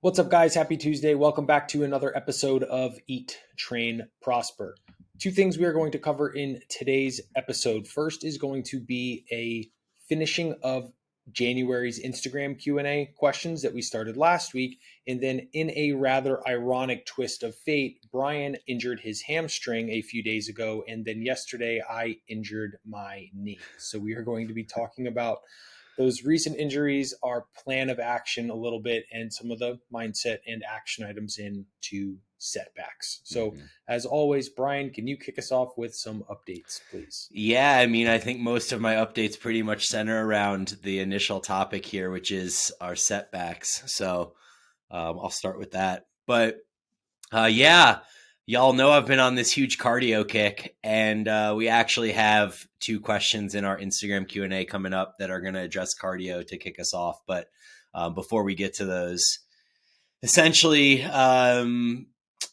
What's up, guys? Happy Tuesday. Welcome back to another episode of Eat, Train, Prosper. Two things we are going to cover in today's episode. First is going to be a finishing of January's Instagram Q&A questions that we started last week. And then in a rather ironic twist of fate, Brian injured his hamstring a few days ago. And then yesterday I injured my knee. So we are going to be talking about those recent injuries, our plan of action a little bit, and some of the mindset and action items into setbacks. So, as always, Brian, can you kick us off with some updates, please? Yeah, I think most of my updates pretty much center around the initial topic here, which is our setbacks. So I'll start with that. But yeah, y'all know I've been on this huge cardio kick, and we actually have two questions in our Instagram Q&A coming up that are going to address cardio to kick us off. But before we get to those, essentially,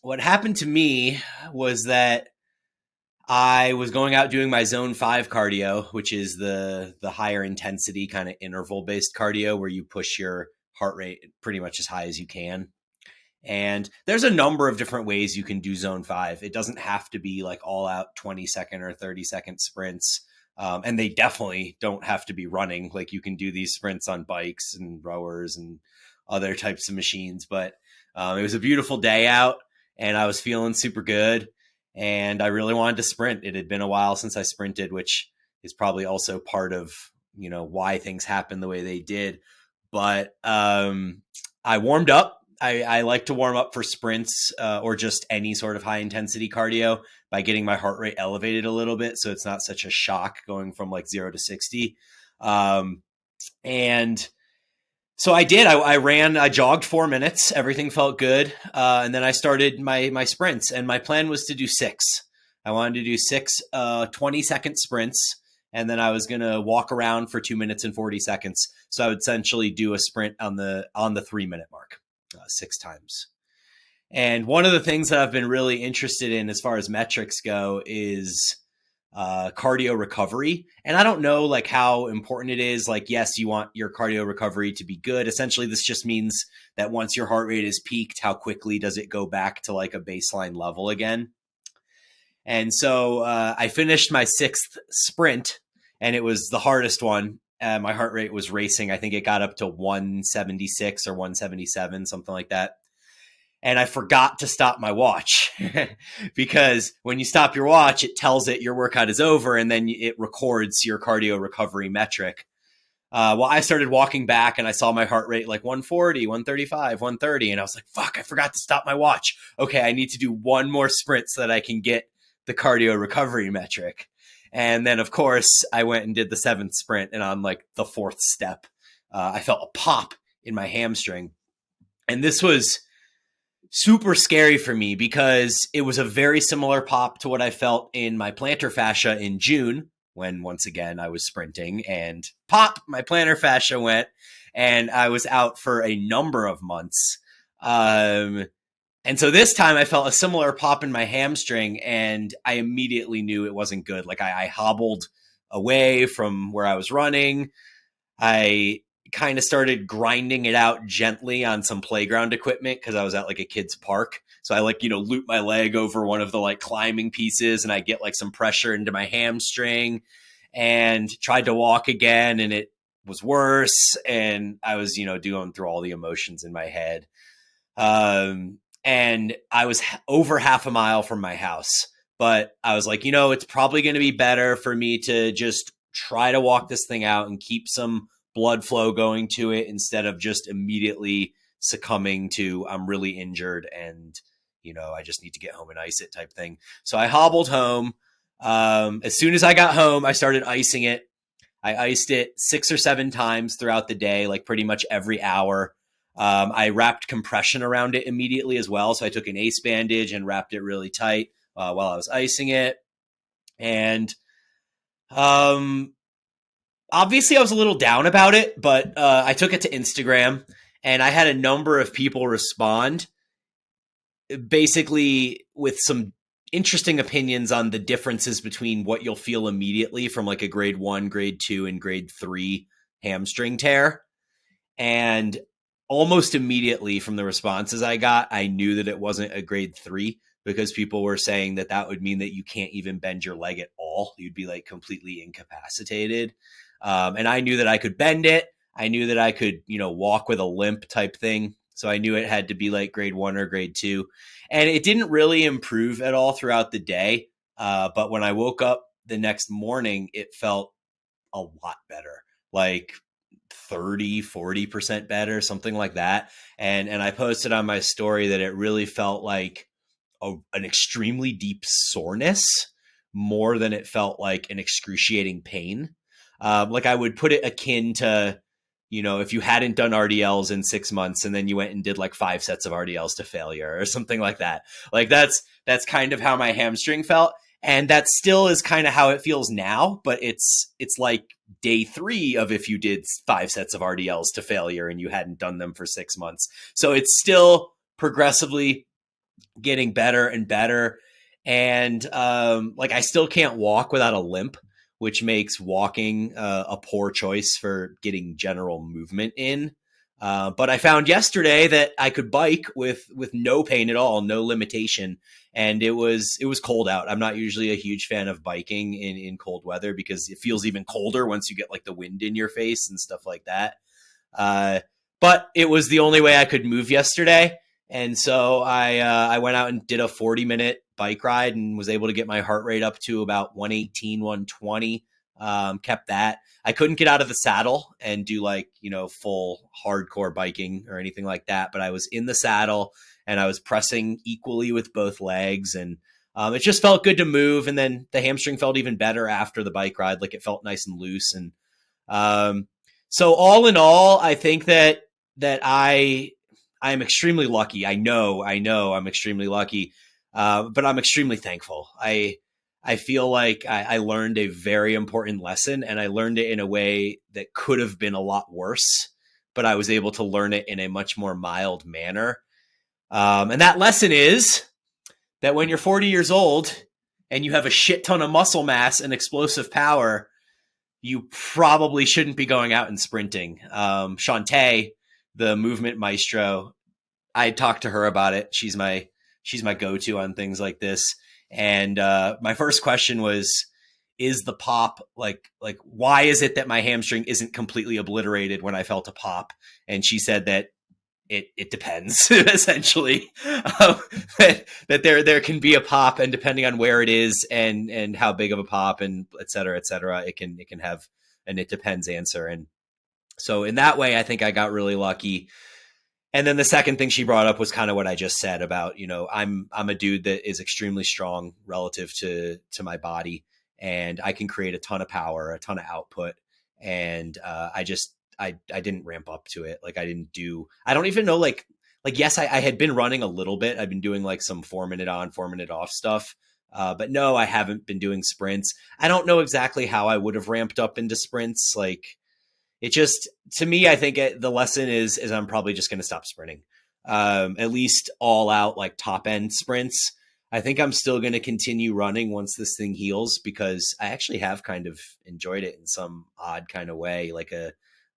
what happened to me was that I was going out doing my zone 5 cardio, which is the higher intensity kind of interval based cardio where you push your heart rate pretty much as high as you can. And there's a number of different ways you can do zone 5. It doesn't have to be like all out 20-second or 30-second sprints. And they definitely don't have to be running. Like you can do these sprints on bikes and rowers and other types of machines. But it was a beautiful day out and I was feeling super good. And I really wanted to sprint. It had been a while since I sprinted, which is probably also part of, why things happened the way they did. But I warmed up. I like to warm up for sprints or just any sort of high intensity cardio by getting my heart rate elevated a little bit. So it's not such a shock going from like 0 to 60. And so I did. I jogged 4 minutes. Everything felt good. And then I started my sprints, and my plan was to do 6. I wanted to do 6 20-second sprints, and then I was going to walk around for 2 minutes and 40 seconds. So I would essentially do a sprint on the 3-minute mark 6 times. And one of the things that I've been really interested in as far as metrics go is cardio recovery. And I don't know like how important it is. Like, yes, you want your cardio recovery to be good. Essentially, this just means that once your heart rate is peaked, how quickly does it go back to like a baseline level again? And so I finished my 6th sprint, and it was the hardest one. My heart rate was racing. I think it got up to 176 or 177, something like that. And I forgot to stop my watch because when you stop your watch, it tells it your workout is over, and then it records your cardio recovery metric. Well, I started walking back and I saw my heart rate like 140, 135, 130. And I was like, fuck, I forgot to stop my watch. Okay, I need to do one more sprint so that I can get the cardio recovery metric. And then, of course, I went and did the 7th sprint. And on like the 4th step, I felt a pop in my hamstring. And this was super scary for me because it was a very similar pop to what I felt in my plantar fascia in June when once again I was sprinting, and pop, my plantar fascia went, and I was out for a number of months. And so this time I felt a similar pop in my hamstring, and I immediately knew it wasn't good. Like I hobbled away from where I was running. I kind of started grinding it out gently on some playground equipment because I was at like a kid's park. So I loop my leg over one of the like climbing pieces, and I get like some pressure into my hamstring, and tried to walk again, and it was worse. And I was, going through all the emotions in my head. And I was over half a mile from my house, but I was like, it's probably going to be better for me to just try to walk this thing out and keep some blood flow going to it instead of just immediately succumbing to I'm really injured and, I just need to get home and ice it type thing. So I hobbled home. As soon as I got home, I started icing it. I iced it 6 or 7 times throughout the day, like pretty much every hour. I wrapped compression around it immediately as well. So I took an ace bandage and wrapped it really tight while I was icing it. And obviously I was a little down about it, but I took it to Instagram, and I had a number of people respond basically with some interesting opinions on the differences between what you'll feel immediately from like a grade 1, grade 2, and grade 3 hamstring tear. And almost immediately from the responses I got, I knew that it wasn't a grade 3 because people were saying that that would mean that you can't even bend your leg at all. You'd be like completely incapacitated. And I knew that I could bend it. I knew that I could, walk with a limp type thing. So I knew it had to be like grade 1 or grade 2. And it didn't really improve at all throughout the day. But when I woke up the next morning, it felt a lot better, like 30-40% better, something like that. And I posted on my story that it really felt like an extremely deep soreness more than it felt like an excruciating pain. Like I would put it akin to, if you hadn't done RDLs in 6 months and then you went and did like 5 sets of RDLs to failure or something like that. Like that's kind of how my hamstring felt. And that still is kind of how it feels now, but it's like day 3 of if you did 5 sets of RDLs to failure and you hadn't done them for 6 months. So it's still progressively getting better and better. And like I still can't walk without a limp, which makes walking a poor choice for getting general movement in. But I found yesterday that I could bike with no pain at all, no limitation. And it was cold out. I'm not usually a huge fan of biking in cold weather because it feels even colder once you get like the wind in your face and stuff like that. But it was the only way I could move yesterday. And so I went out and did a 40-minute bike ride and was able to get my heart rate up to about 118, 120. Kept that. I couldn't get out of the saddle and do like, full hardcore biking or anything like that. But I was in the saddle and I was pressing equally with both legs. And it just felt good to move. And then the hamstring felt even better after the bike ride. Like it felt nice and loose. And so all in all, I think that I'm extremely lucky. I know I'm extremely lucky, but I'm extremely thankful. I feel like I learned a very important lesson, and I learned it in a way that could have been a lot worse, but I was able to learn it in a much more mild manner. And that lesson is that when you're 40 years old and you have a shit ton of muscle mass and explosive power, you probably shouldn't be going out and sprinting. Shantae, the movement maestro, I talked to her about it. She's my go-to on things like this. And my first question was, is the pop like why is it that my hamstring isn't completely obliterated when I felt a pop? And she said that it depends essentially, that there can be a pop, and depending on where it is and how big of a pop and et cetera, it can have an it depends answer. And so in that way, I think I got really lucky. And then the second thing she brought up was kind of what I just said about, I'm a dude that is extremely strong relative to my body, and I can create a ton of power, a ton of output. And I didn't ramp up to it. Like I don't even know, yes, I had been running a little bit. I've been doing like some 4-minute on, 4-minute off stuff. But no, I haven't been doing sprints. I don't know exactly how I would have ramped up into sprints. Like, it just, to me, I think the lesson is I'm probably just going to stop sprinting, at least all out, like top end sprints. I think I'm still going to continue running once this thing heals, because I actually have kind of enjoyed it in some odd kind of way, like a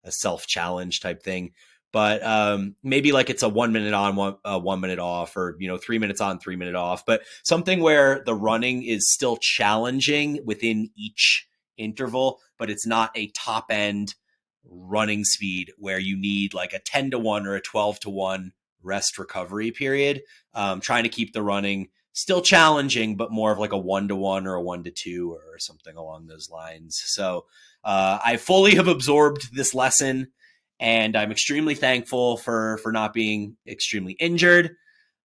self-challenge type thing. But maybe like it's a 1 minute on, 1 minute off, or 3 minutes on, 3 minute off, but something where the running is still challenging within each interval, but it's not a top end running speed where you need like a 10-to-1 or a 12-to-1 rest recovery period. Trying to keep the running still challenging, but more of like a 1-to-1 or a 1-to-2 or something along those lines. So I fully have absorbed this lesson, and I'm extremely thankful for not being extremely injured.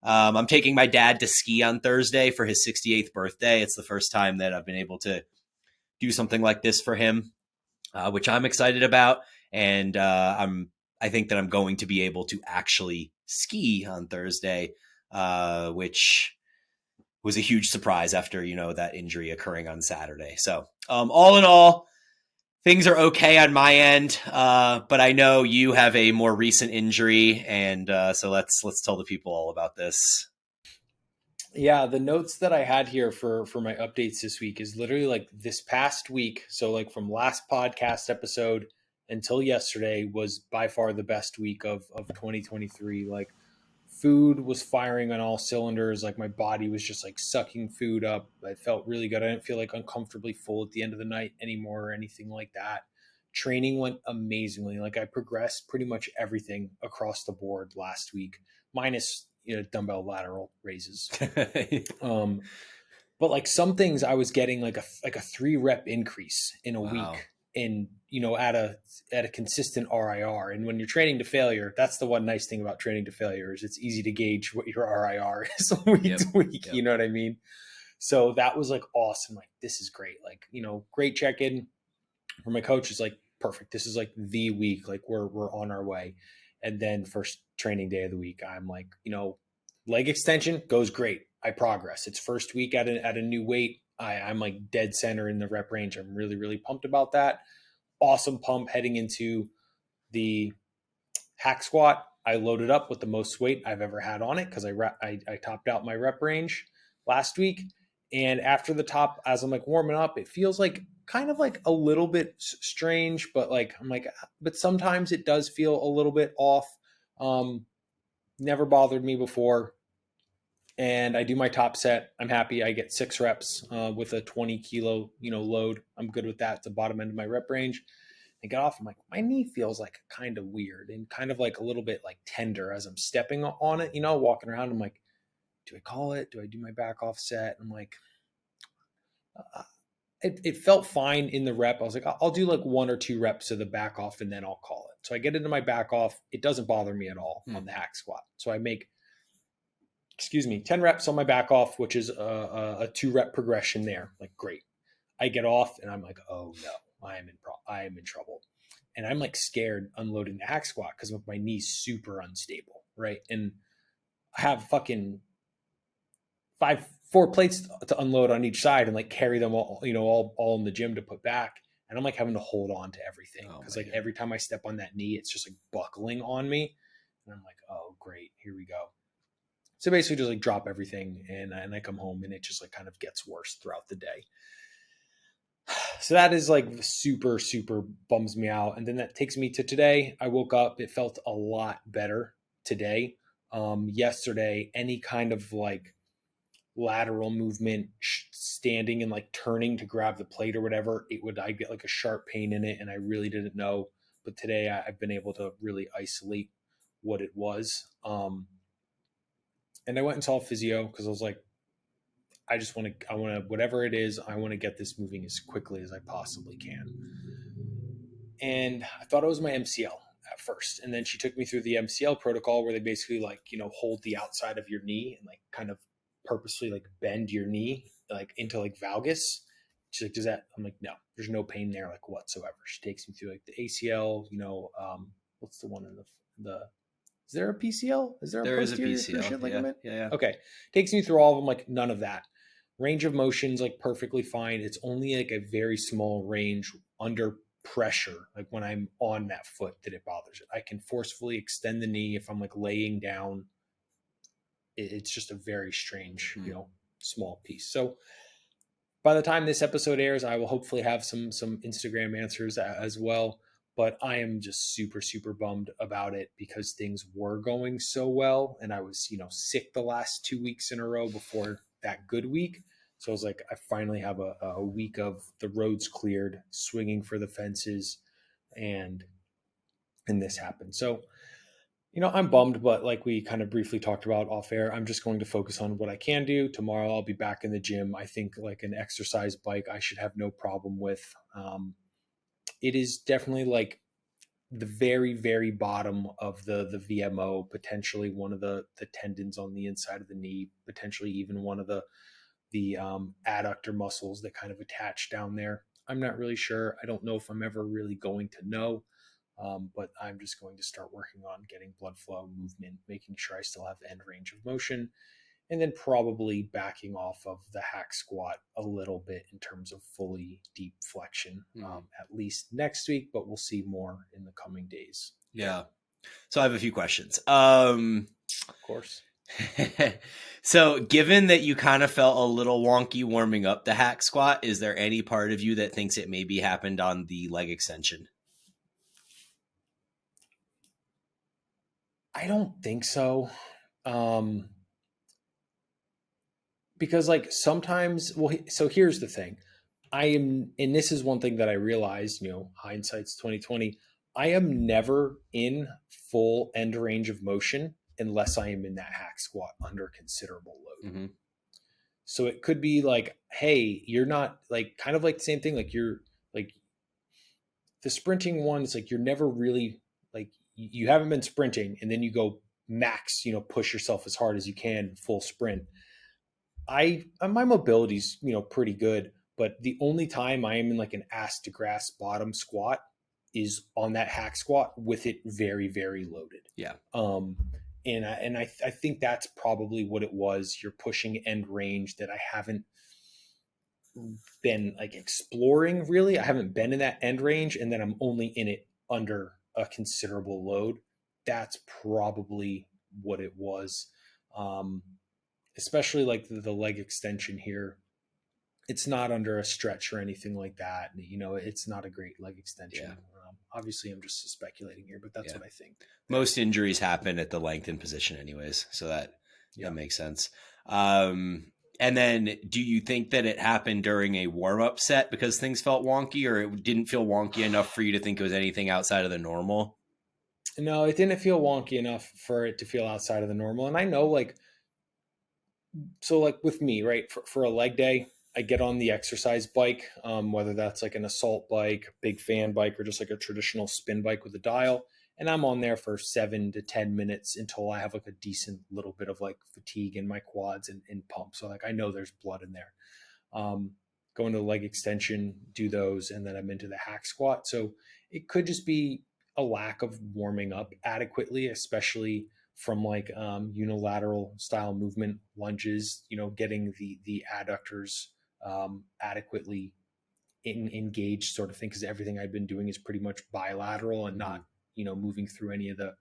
I'm taking my dad to ski on Thursday for his 68th birthday. It's the first time that I've been able to do something like this for him, which I'm excited about. And I think that I'm going to be able to actually ski on Thursday, which was a huge surprise after, that injury occurring on Saturday. So all in all, things are okay on my end, but I know you have a more recent injury, and so let's tell the people all about this. Yeah, the notes that I had here for my updates this week is literally like this past week. So like from last podcast episode until yesterday was by far the best week of 2023. Like food was firing on all cylinders. Like my body was just like sucking food up. I felt really good. I didn't feel like uncomfortably full at the end of the night anymore or anything like that. Training went amazingly. Like I progressed pretty much everything across the board last week, minus dumbbell lateral raises. But like some things I was getting like a 3-rep increase in a week in at a consistent RIR. And when you're training to failure, that's the one nice thing about training to failure is it's easy to gauge what your RIR is week to week. Yep. You know what I mean? So that was like awesome. Like this is great. Like great check-in from my coach is like perfect. This is like the week. Like we're on our way. And then first training day of the week, I'm like leg extension goes great. I progress. It's first week at a new weight. I'm like dead center in the rep range. I'm really, really pumped about that. Awesome pump heading into the hack squat. I loaded up with the most weight I've ever had on it because I topped out my rep range last week. And after the top, as I'm like warming up, it feels like kind of like a little bit strange, but like I'm like, but sometimes it does feel a little bit off. Never bothered me before. And I do my top set. I'm happy. I get 6 reps with a 20 kilo, load. I'm good with that. It's the bottom end of my rep range. I get off. I'm like, my knee feels like kind of weird and kind of like a little bit like tender as I'm stepping on it, walking around. I'm like, do I call it? Do I do my back off set? I'm like, it felt fine in the rep. I was like, I'll do like 1 or 2 reps of the back off and then I'll call it. So I get into my back off. It doesn't bother me at all on the hack squat. So I make 10 reps on my back off, which is a 2-rep progression there. Like, great. I get off and I'm like, oh no, I am in trouble. And I'm like scared unloading the hack squat because my knee's super unstable. Right. And I have fucking 4 plates to unload on each side and like carry them all, all in the gym to put back. And I'm like having to hold on to everything because like every time I step on that knee, it's just like buckling on me. And I'm like, oh, great. Here we go. So basically just like drop everything and I come home and it just like kind of gets worse throughout the day. So that is like super, super bums me out. And then that takes me to today. I woke up, it felt a lot better today. Yesterday, any kind of like lateral movement, standing and like turning to grab the plate or whatever, I'd get like a sharp pain in it and I really didn't know. But today I've been able to really isolate what it was. And I went and saw a physio because I was like, I want to, whatever it is, I want to get this moving as quickly as I possibly can. And I thought it was my MCL at first. And then she took me through the MCL protocol where they basically like, hold the outside of your knee and like kind of purposely like bend your knee like into like valgus. She's like, does that? I'm like, no, there's no pain there like whatsoever. She takes me through like the ACL, what's the one in the is there a PCL? Is there a posterior cruciate ligament? Yeah. Okay. Takes me through all of them, like none of that. Range of motion's like perfectly fine. It's only like a very small range under pressure, like when I'm on that foot that it bothers it. I can forcefully extend the knee if I'm like laying down. It's just a very strange, small piece. So by the time this episode airs, I will hopefully have some Instagram answers as well. But I am just super, super bummed about it because things were going so well. And I was, sick the last 2 weeks in a row before that good week. So I was like, I finally have a week of the roads cleared, swinging for the fences, and this happened. So, I'm bummed, but like we kind of briefly talked about off air, I'm just going to focus on what I can do. Tomorrow I'll be back in the gym. I think like an exercise bike, I should have no problem with. It is definitely like the very, very bottom of the VMO, potentially one of the tendons on the inside of the knee, potentially even one of the adductor muscles that kind of attach down there. I'm not really sure. I don't know if I'm ever really going to know, but I'm just going to start working on getting blood flow, movement, making sure I still have end range of motion, and then probably backing off of the hack squat a little bit in terms of fully deep flexion, at least next week, but we'll see more in the coming days. Yeah. So I have a few questions. Of course. So given that you kind of felt a little wonky warming up the hack squat, is there any part of you that thinks it maybe happened on the leg extension? I don't think so. Um, because like sometimes, well, so here's the thing. I am, and this is one thing that I realized, hindsight's 2020. I am never in full end range of motion unless I am in that hack squat under considerable load. Mm-hmm. So it could be like, hey, you're not like kind of like the same thing. Like you're like the sprinting one. It's like you're never really like you haven't been sprinting, and then you go max, push yourself as hard as you can, full sprint. My mobility's pretty good, but the only time I am in like an ass to grass bottom squat is on that hack squat with it very very loaded. Yeah. And I think that's probably what it was. You're pushing end range that I haven't been like exploring really. I haven't been in that end range, and then I'm only in it under a considerable load. That's probably what it was. Especially like the leg extension here. It's not under a stretch or anything like that. It's not a great leg extension. Yeah. Obviously, I'm just speculating here, but that's what I think. Most injuries happen at the lengthened position anyways. So that makes sense. And then do you think that it happened during a warm-up set because things felt wonky, or it didn't feel wonky enough for you to think it was anything outside of the normal? No, it didn't feel wonky enough for it to feel outside of the normal. And I know like with me, right, for a leg day, I get on the exercise bike, whether that's like an assault bike, big fan bike, or just like a traditional spin bike with a dial. And I'm on there for 7 to 10 minutes until I have like a decent little bit of like fatigue in my quads and pump. So like I know there's blood in there. Going to leg extension, do those, and then I'm into the hack squat. So it could just be a lack of warming up adequately, especially from like unilateral style movement lunges, getting the adductors adequately engaged sort of thing. Cause everything I've been doing is pretty much bilateral and not, moving through any of the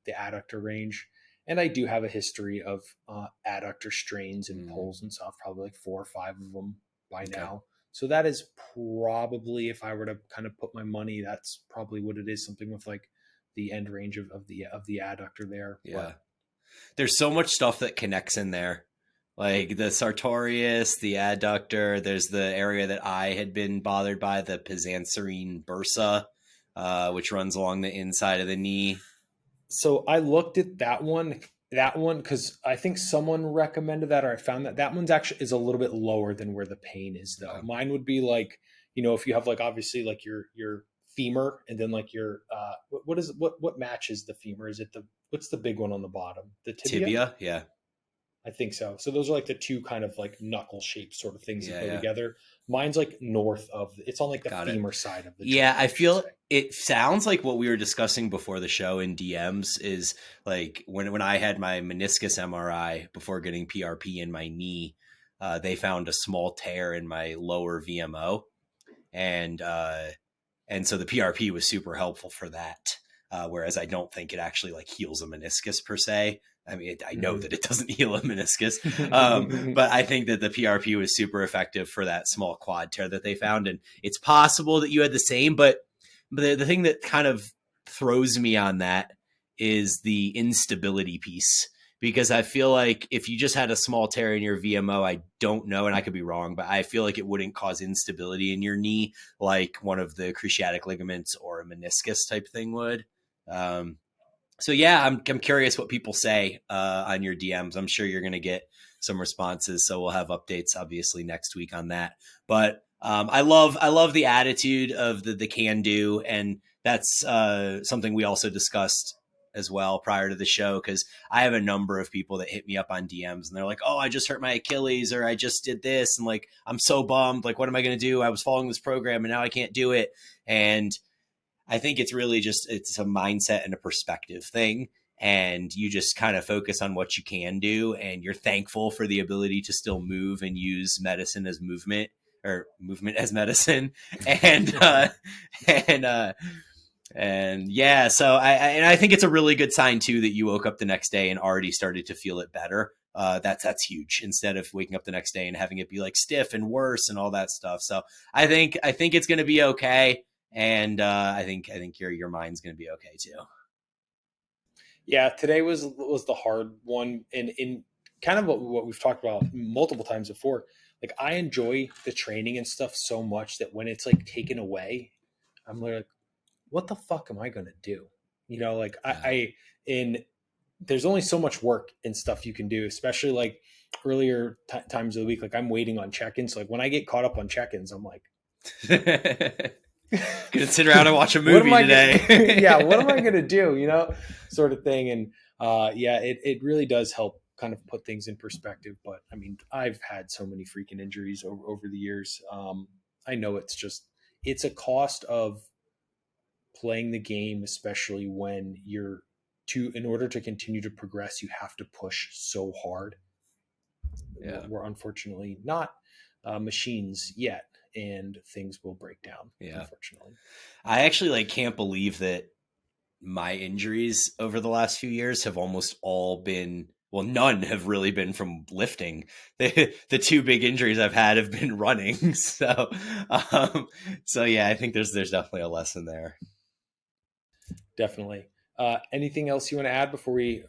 adductor range. And I do have a history of adductor strains and pulls and stuff, probably like 4 or 5 of them by now. So that is probably, if I were to kind of put my money, that's probably what it is. Something with like the end range of the adductor there. Yeah. But there's so much stuff that connects in there. Like the sartorius, the adductor, there's the area that I had been bothered by, the pizanserine bursa, which runs along the inside of the knee. So I looked at that one, because I think someone recommended that, or I found that one's actually is a little bit lower than where the pain is though. Okay. Mine would be like, if you have like, obviously like your femur and then like your, what matches the femur? Is it what's the big one on the bottom? The tibia? Yeah. I think so. So those are like the two kind of like knuckle shaped sort of things that go Yeah. together. Mine's like north of, it's on like the Got it. femur side of the Yeah, joint, I feel it sounds like what we were discussing before the show in DMs is like when I had my meniscus MRI before getting PRP in my knee, they found a small tear in my lower VMO, and so the PRP was super helpful for that. Whereas I don't think it actually like heals a meniscus per se. I mean, I know that it doesn't heal a meniscus, but I think that the PRP was super effective for that small quad tear that they found. And it's possible that you had the same, but the thing that kind of throws me on that is the instability piece. Because I feel like if you just had a small tear in your VMO, I don't know, and I could be wrong, but I feel like it wouldn't cause instability in your knee like one of the cruciatic ligaments or a meniscus type thing would. So yeah, I'm curious what people say on your DMs. I'm sure you're going to get some responses, so we'll have updates obviously next week on that. But I love the attitude of the can do, and that's something we also discussed as well prior to the show, because I have a number of people that hit me up on DMs and they're like, oh, I just hurt my Achilles, or I just did this, and like I'm so bummed, like what am I going to do? I was following this program and now I can't do it. And I think it's really just, it's a mindset and a perspective thing. And you just kind of focus on what you can do, and you're thankful for the ability to still move and use medicine as movement, or movement as medicine. And yeah, so I think it's a really good sign too that you woke up the next day and already started to feel it better. That's huge, instead of waking up the next day and having it be like stiff and worse and all that stuff. So I think it's going to be okay. And I think your mind's going to be okay too. Yeah, today was the hard one, and in kind of what we've talked about multiple times before. Like I enjoy the training and stuff so much that when it's like taken away, I'm like, what the fuck am I gonna do? You know, like Yeah. in there's only so much work and stuff you can do, especially like earlier times of the week. Like I'm waiting on check-ins. So like when I get caught up on check-ins, I'm like, Gonna sit around and watch a what am movie I gonna, yeah, what am I today. gonna do? You know, sort of thing. And yeah, it really does help kind of put things in perspective. But I mean, I've had so many freaking injuries over the years. I know it's a cost of playing the game, especially when in order to continue to progress, you have to push so hard. Yeah. We're unfortunately not machines yet, and things will break down, Yeah. unfortunately. I actually like can't believe that my injuries over the last few years have almost all been, well, none have really been from lifting. The two big injuries I've had have been running. Um, so yeah, I think there's definitely a lesson there. Definitely. Anything else you want to add before we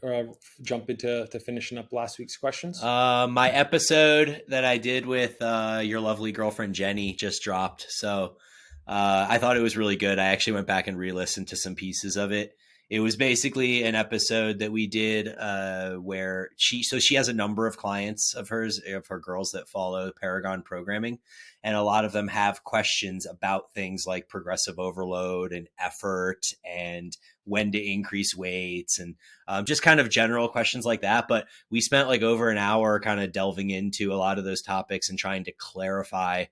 jump into finishing up last week's questions? My episode that I did with your lovely girlfriend Jenny just dropped, so I thought it was really good. I actually went back and re-listened to some pieces of it. It was basically an episode that we did where she has a number of clients of her girls that follow Paragon programming, and a lot of them have questions about things like progressive overload and effort and when to increase weights and just kind of general questions like that. But we spent like over an hour kind of delving into a lot of those topics and trying to clarify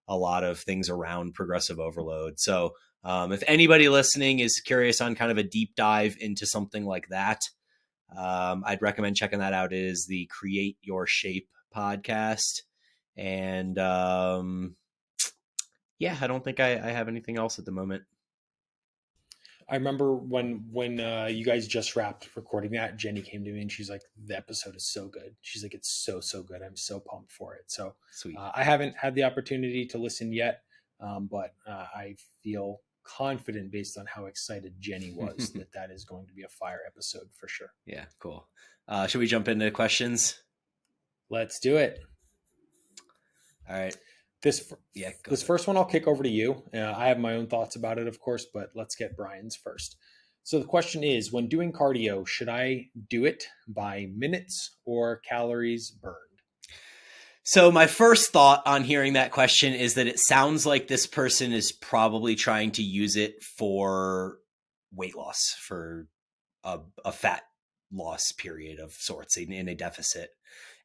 a lot of things around progressive overload. So if anybody listening is curious on kind of a deep dive into something like that, I'd recommend checking that out. It is the Create Your Shape podcast. And yeah, I don't think I have anything else at the moment. I remember when you guys just wrapped recording that, Jenny came to me and she's like, "The episode is so good." She's like, "It's so good. I'm so pumped for it." So Sweet. I haven't had the opportunity to listen yet, but I feel confident based on how excited Jenny was that that is going to be a fire episode for sure. Yeah, cool. Should we jump into questions? Let's do it. All right. This Yeah, go this ahead. first one I'll kick over to you. I have my own thoughts about it, of course, but let's get Brian's first. So the question is, when doing cardio, should I do it by minutes or calories burned? So my first thought on hearing that question is that it sounds like this person is probably trying to use it for weight loss, for a fat loss period of sorts in a deficit.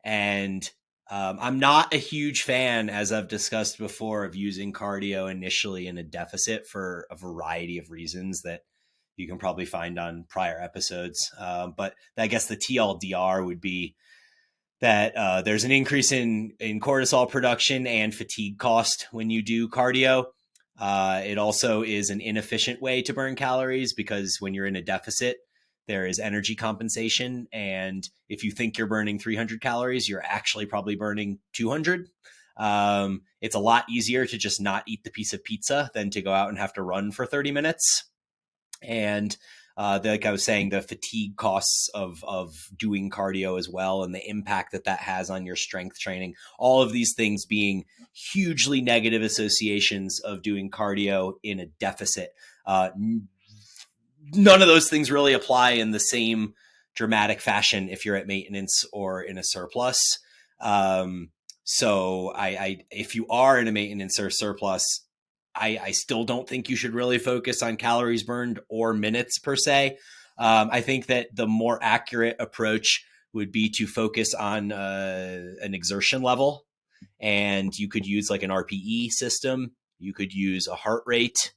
And I'm not a huge fan, as I've discussed before, of using cardio initially in a deficit for a variety of reasons that you can probably find on prior episodes. But I guess the TLDR would be that there's an increase in cortisol production and fatigue cost when you do cardio. It also is an inefficient way to burn calories because when you're in a deficit, there is energy compensation. And if you think you're burning 300 calories, you're actually probably burning 200. It's a lot easier to just not eat the piece of pizza than to go out and have to run for 30 minutes. And like I was saying, the fatigue costs of doing cardio as well, and the impact that has on your strength training, all of these things being hugely negative associations of doing cardio in a deficit. None of those things really apply in the same dramatic fashion if you're at maintenance or in a surplus. So if you are in a maintenance or surplus, I still don't think you should really focus on calories burned or minutes per se. I think that the more accurate approach would be to focus on an exertion level, and you could use like an RPE system. You could use a heart rate.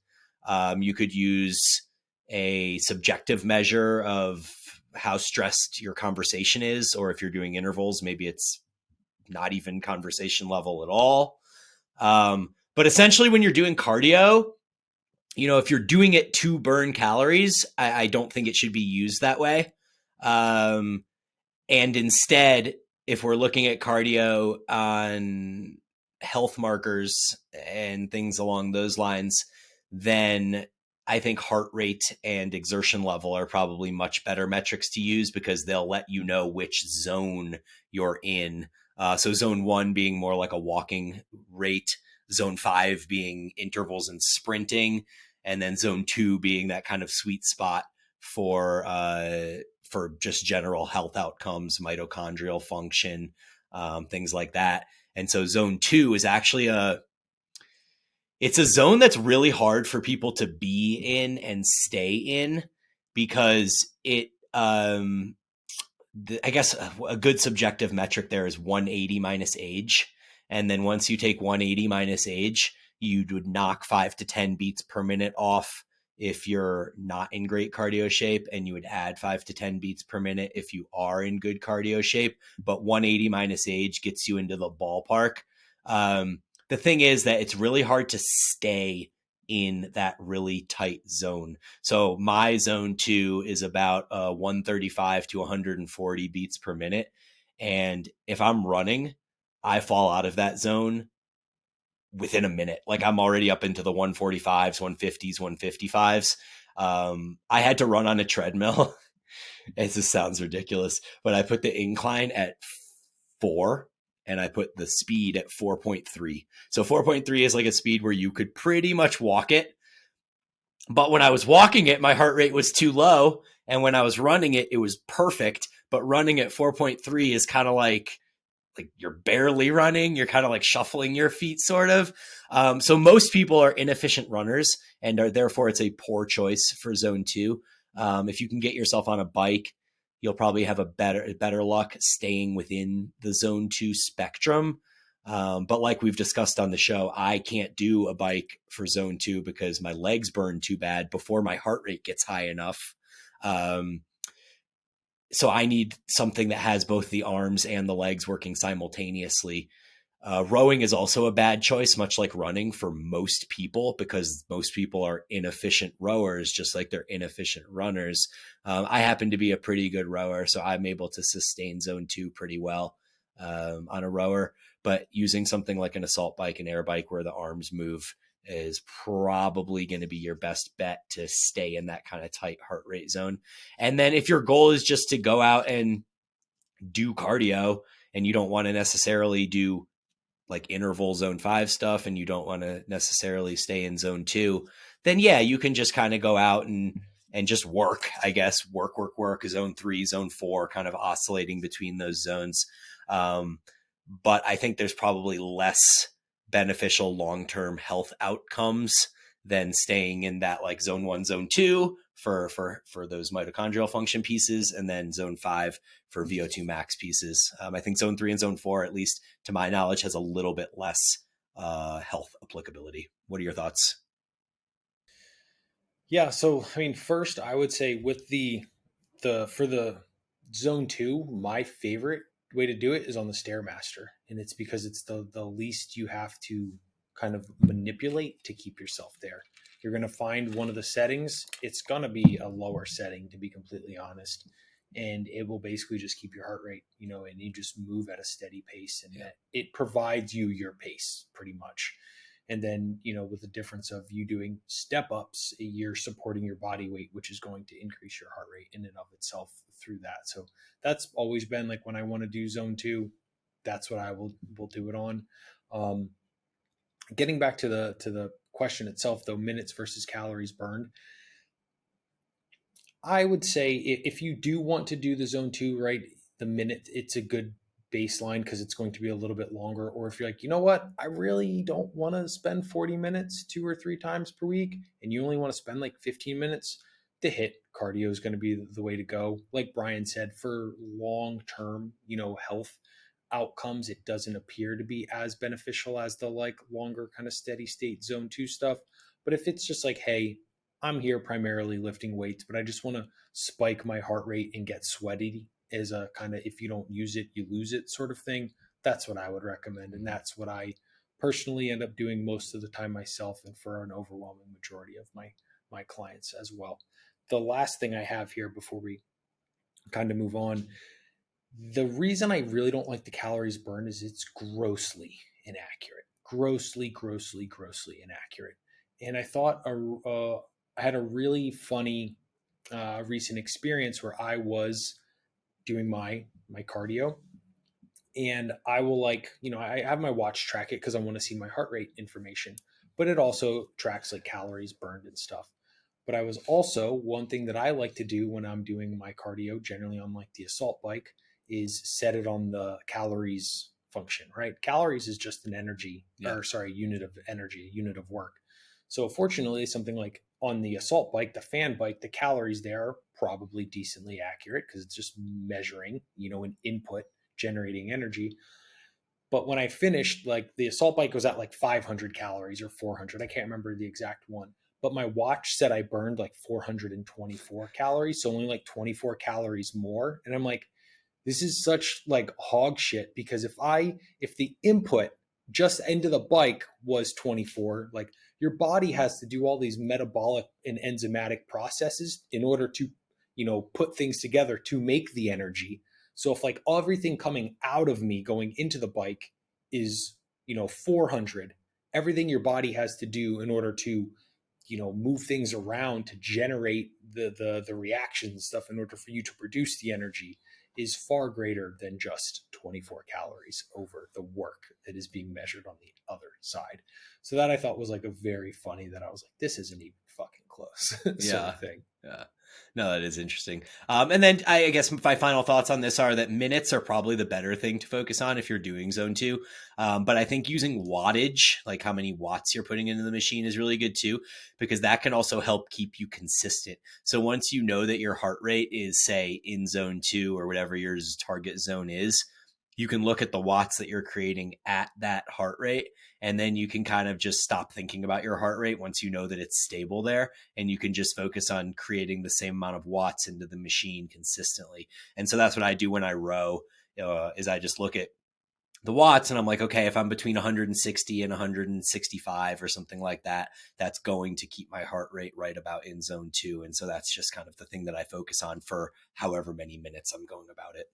You could use a subjective measure of how stressed your conversation is, or if you're doing intervals, maybe it's not even conversation level at all. But essentially, when you're doing cardio, if you're doing it to burn calories, I don't think it should be used that way. And instead, if we're looking at cardio on health markers and things along those lines, then I think heart rate and exertion level are probably much better metrics to use because they'll let you know which zone you're in. So zone 1 being more like a walking rate, zone 5 being intervals and sprinting, and then zone 2 being that kind of sweet spot for just general health outcomes, mitochondrial function, things like that. And so zone 2 is actually it's a zone that's really hard for people to be in and stay in because I guess a good subjective metric there is 180 minus age. And then once you take 180 minus age, you would knock 5 to 10 beats per minute off if you're not in great cardio shape, and you would add 5 to 10 beats per minute if you are in good cardio shape. But 180 minus age gets you into the ballpark. The thing is that it's really hard to stay in that really tight zone. So my zone 2 is about 135 to 140 beats per minute. And if I'm running, I fall out of that zone within a minute. Like I'm already up into the 145s, 150s, 155s. I had to run on a treadmill. It just sounds ridiculous, but I put the incline at 4 and I put the speed at 4.3. So 4.3 is like a speed where you could pretty much walk it. But when I was walking it, my heart rate was too low. And when I was running it, it was perfect. But running at 4.3 is kind of like you're barely running. You're kind of like shuffling your feet, sort of. So most people are inefficient runners, and therefore it's a poor choice for zone 2. If you can get yourself on a bike, you'll probably have a better luck staying within the zone 2 spectrum. But like we've discussed on the show, I can't do a bike for zone 2 because my legs burn too bad before my heart rate gets high enough. So I need something that has both the arms and the legs working simultaneously. Rowing is also a bad choice, much like running for most people, because most people are inefficient rowers, just like they're inefficient runners. I happen to be a pretty good rower, so I'm able to sustain zone 2 pretty well on a rower. But using something like an assault bike, an air bike where the arms move is probably going to be your best bet to stay in that kind of tight heart rate zone. And then if your goal is just to go out and do cardio and you don't want to necessarily do like interval zone 5 stuff and you don't want to necessarily stay in zone 2, then yeah, you can just kind of go out and just work, I guess, work, zone 3, zone 4, kind of oscillating between those zones. But I think there's probably less beneficial long-term health outcomes than staying in that like zone 1, zone 2 for those mitochondrial function pieces, and then zone 5 for VO2 max pieces. I think zone 3 and zone 4, at least to my knowledge, has a little bit less health applicability. What are your thoughts? Yeah, so I mean, first I would say with the for the zone 2, my favorite way to do it is on the Stairmaster, and it's because it's the least you have to kind of manipulate to keep yourself there. You're going to find one of the settings, it's going to be a lower setting, to be completely honest, and it will basically just keep your heart rate, and you just move at a steady pace, and it provides you your pace pretty much. And then, with the difference of you doing step ups, you're supporting your body weight, which is going to increase your heart rate in and of itself through that. So that's always been like when I want to do zone 2, that's what I will do it on. Getting back to the question itself, though, minutes versus calories burned, I would say if you do want to do the zone 2, right, the minute, it's a good baseline because it's going to be a little bit longer. Or if you're like, you know what, I really don't want to spend 40 minutes 2 or 3 times per week, and you only want to spend like 15 minutes, the HIIT cardio is going to be the way to go. Like Brian said, for long-term, health outcomes, it doesn't appear to be as beneficial as the like longer kind of steady state zone 2 stuff. But if it's just like, hey, I'm here primarily lifting weights, but I just want to spike my heart rate and get sweaty as a kind of, if you don't use it, you lose it sort of thing. That's what I would recommend. And that's what I personally end up doing most of the time myself, and for an overwhelming majority of my clients as well. The last thing I have here before we kind of move on, the reason I really don't like the calories burned is it's grossly inaccurate. Grossly inaccurate. And I thought I had a really funny recent experience where I was doing my cardio, and I will, like, I have my watch track it because I want to see my heart rate information, but it also tracks like calories burned and stuff. But I was also, one thing that I like to do when I'm doing my cardio, generally on like the assault bike, is set it on the calories function, right? Calories is just an energy, Yeah. or sorry, unit of energy, unit of work. So fortunately, something like on the assault bike, the fan bike, the calories there are probably decently accurate because it's just measuring, an input generating energy. But when I finished, like, the assault bike was at like 500 calories or 400. I can't remember the exact one. But my watch said I burned like 424 calories. So only like 24 calories more. And I'm like, this is such like hog shit, because if the input just into the bike was 24, like, your body has to do all these metabolic and enzymatic processes in order to, put things together to make the energy. So if like everything coming out of me going into the bike is, 400, everything your body has to do in order to, move things around to generate the reactions and stuff in order for you to produce the energy is far greater than just 24 calories over the work that is being measured on the other side. So that I thought was like a very funny, that I was like, this isn't even fucking close sort Yeah. of thing. Yeah. No, that is interesting. And then I guess my final thoughts on this are that minutes are probably the better thing to focus on if you're doing zone two. But I think using wattage, like how many watts you're putting into the machine, is really good too, because that can also help keep you consistent. So once you know that your heart rate is, say, in zone two or whatever your target zone is, you can look at the watts that you're creating at that heart rate. And then you can kind of just stop thinking about your heart rate once you know that it's stable there. And you can just focus on creating the same amount of watts into the machine consistently. And so that's what I do when I row, is I just look at the watts and I'm like, okay, if I'm between 160 and 165 or something like that, that's going to keep my heart rate right about in zone two. And so that's just kind of the thing that I focus on for however many minutes I'm going about it.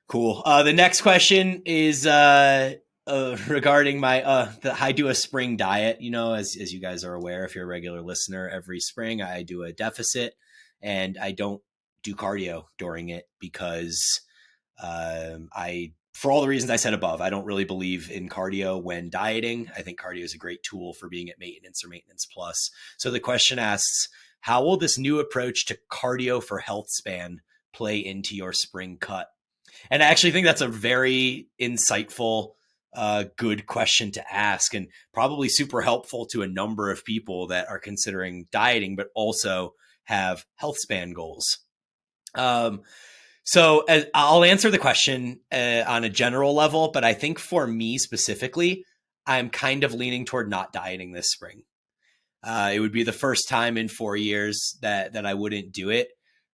Cool. The next question is regarding my I do a spring diet. As you guys are aware, if you're a regular listener, every spring I do a deficit, and I don't do cardio during it because for all the reasons I said above, I don't really believe in cardio when dieting. I think cardio is a great tool for being at maintenance or maintenance plus. So the question asks, how will this new approach to cardio for health span play into your spring cut? And I actually think that's a very insightful, good question to ask, and probably super helpful to a number of people that are considering dieting, but also have health span goals. So I'll answer the question on a general level, but I think for me specifically, I'm kind of leaning toward not dieting this spring. It would be the first time in 4 years that I wouldn't do it.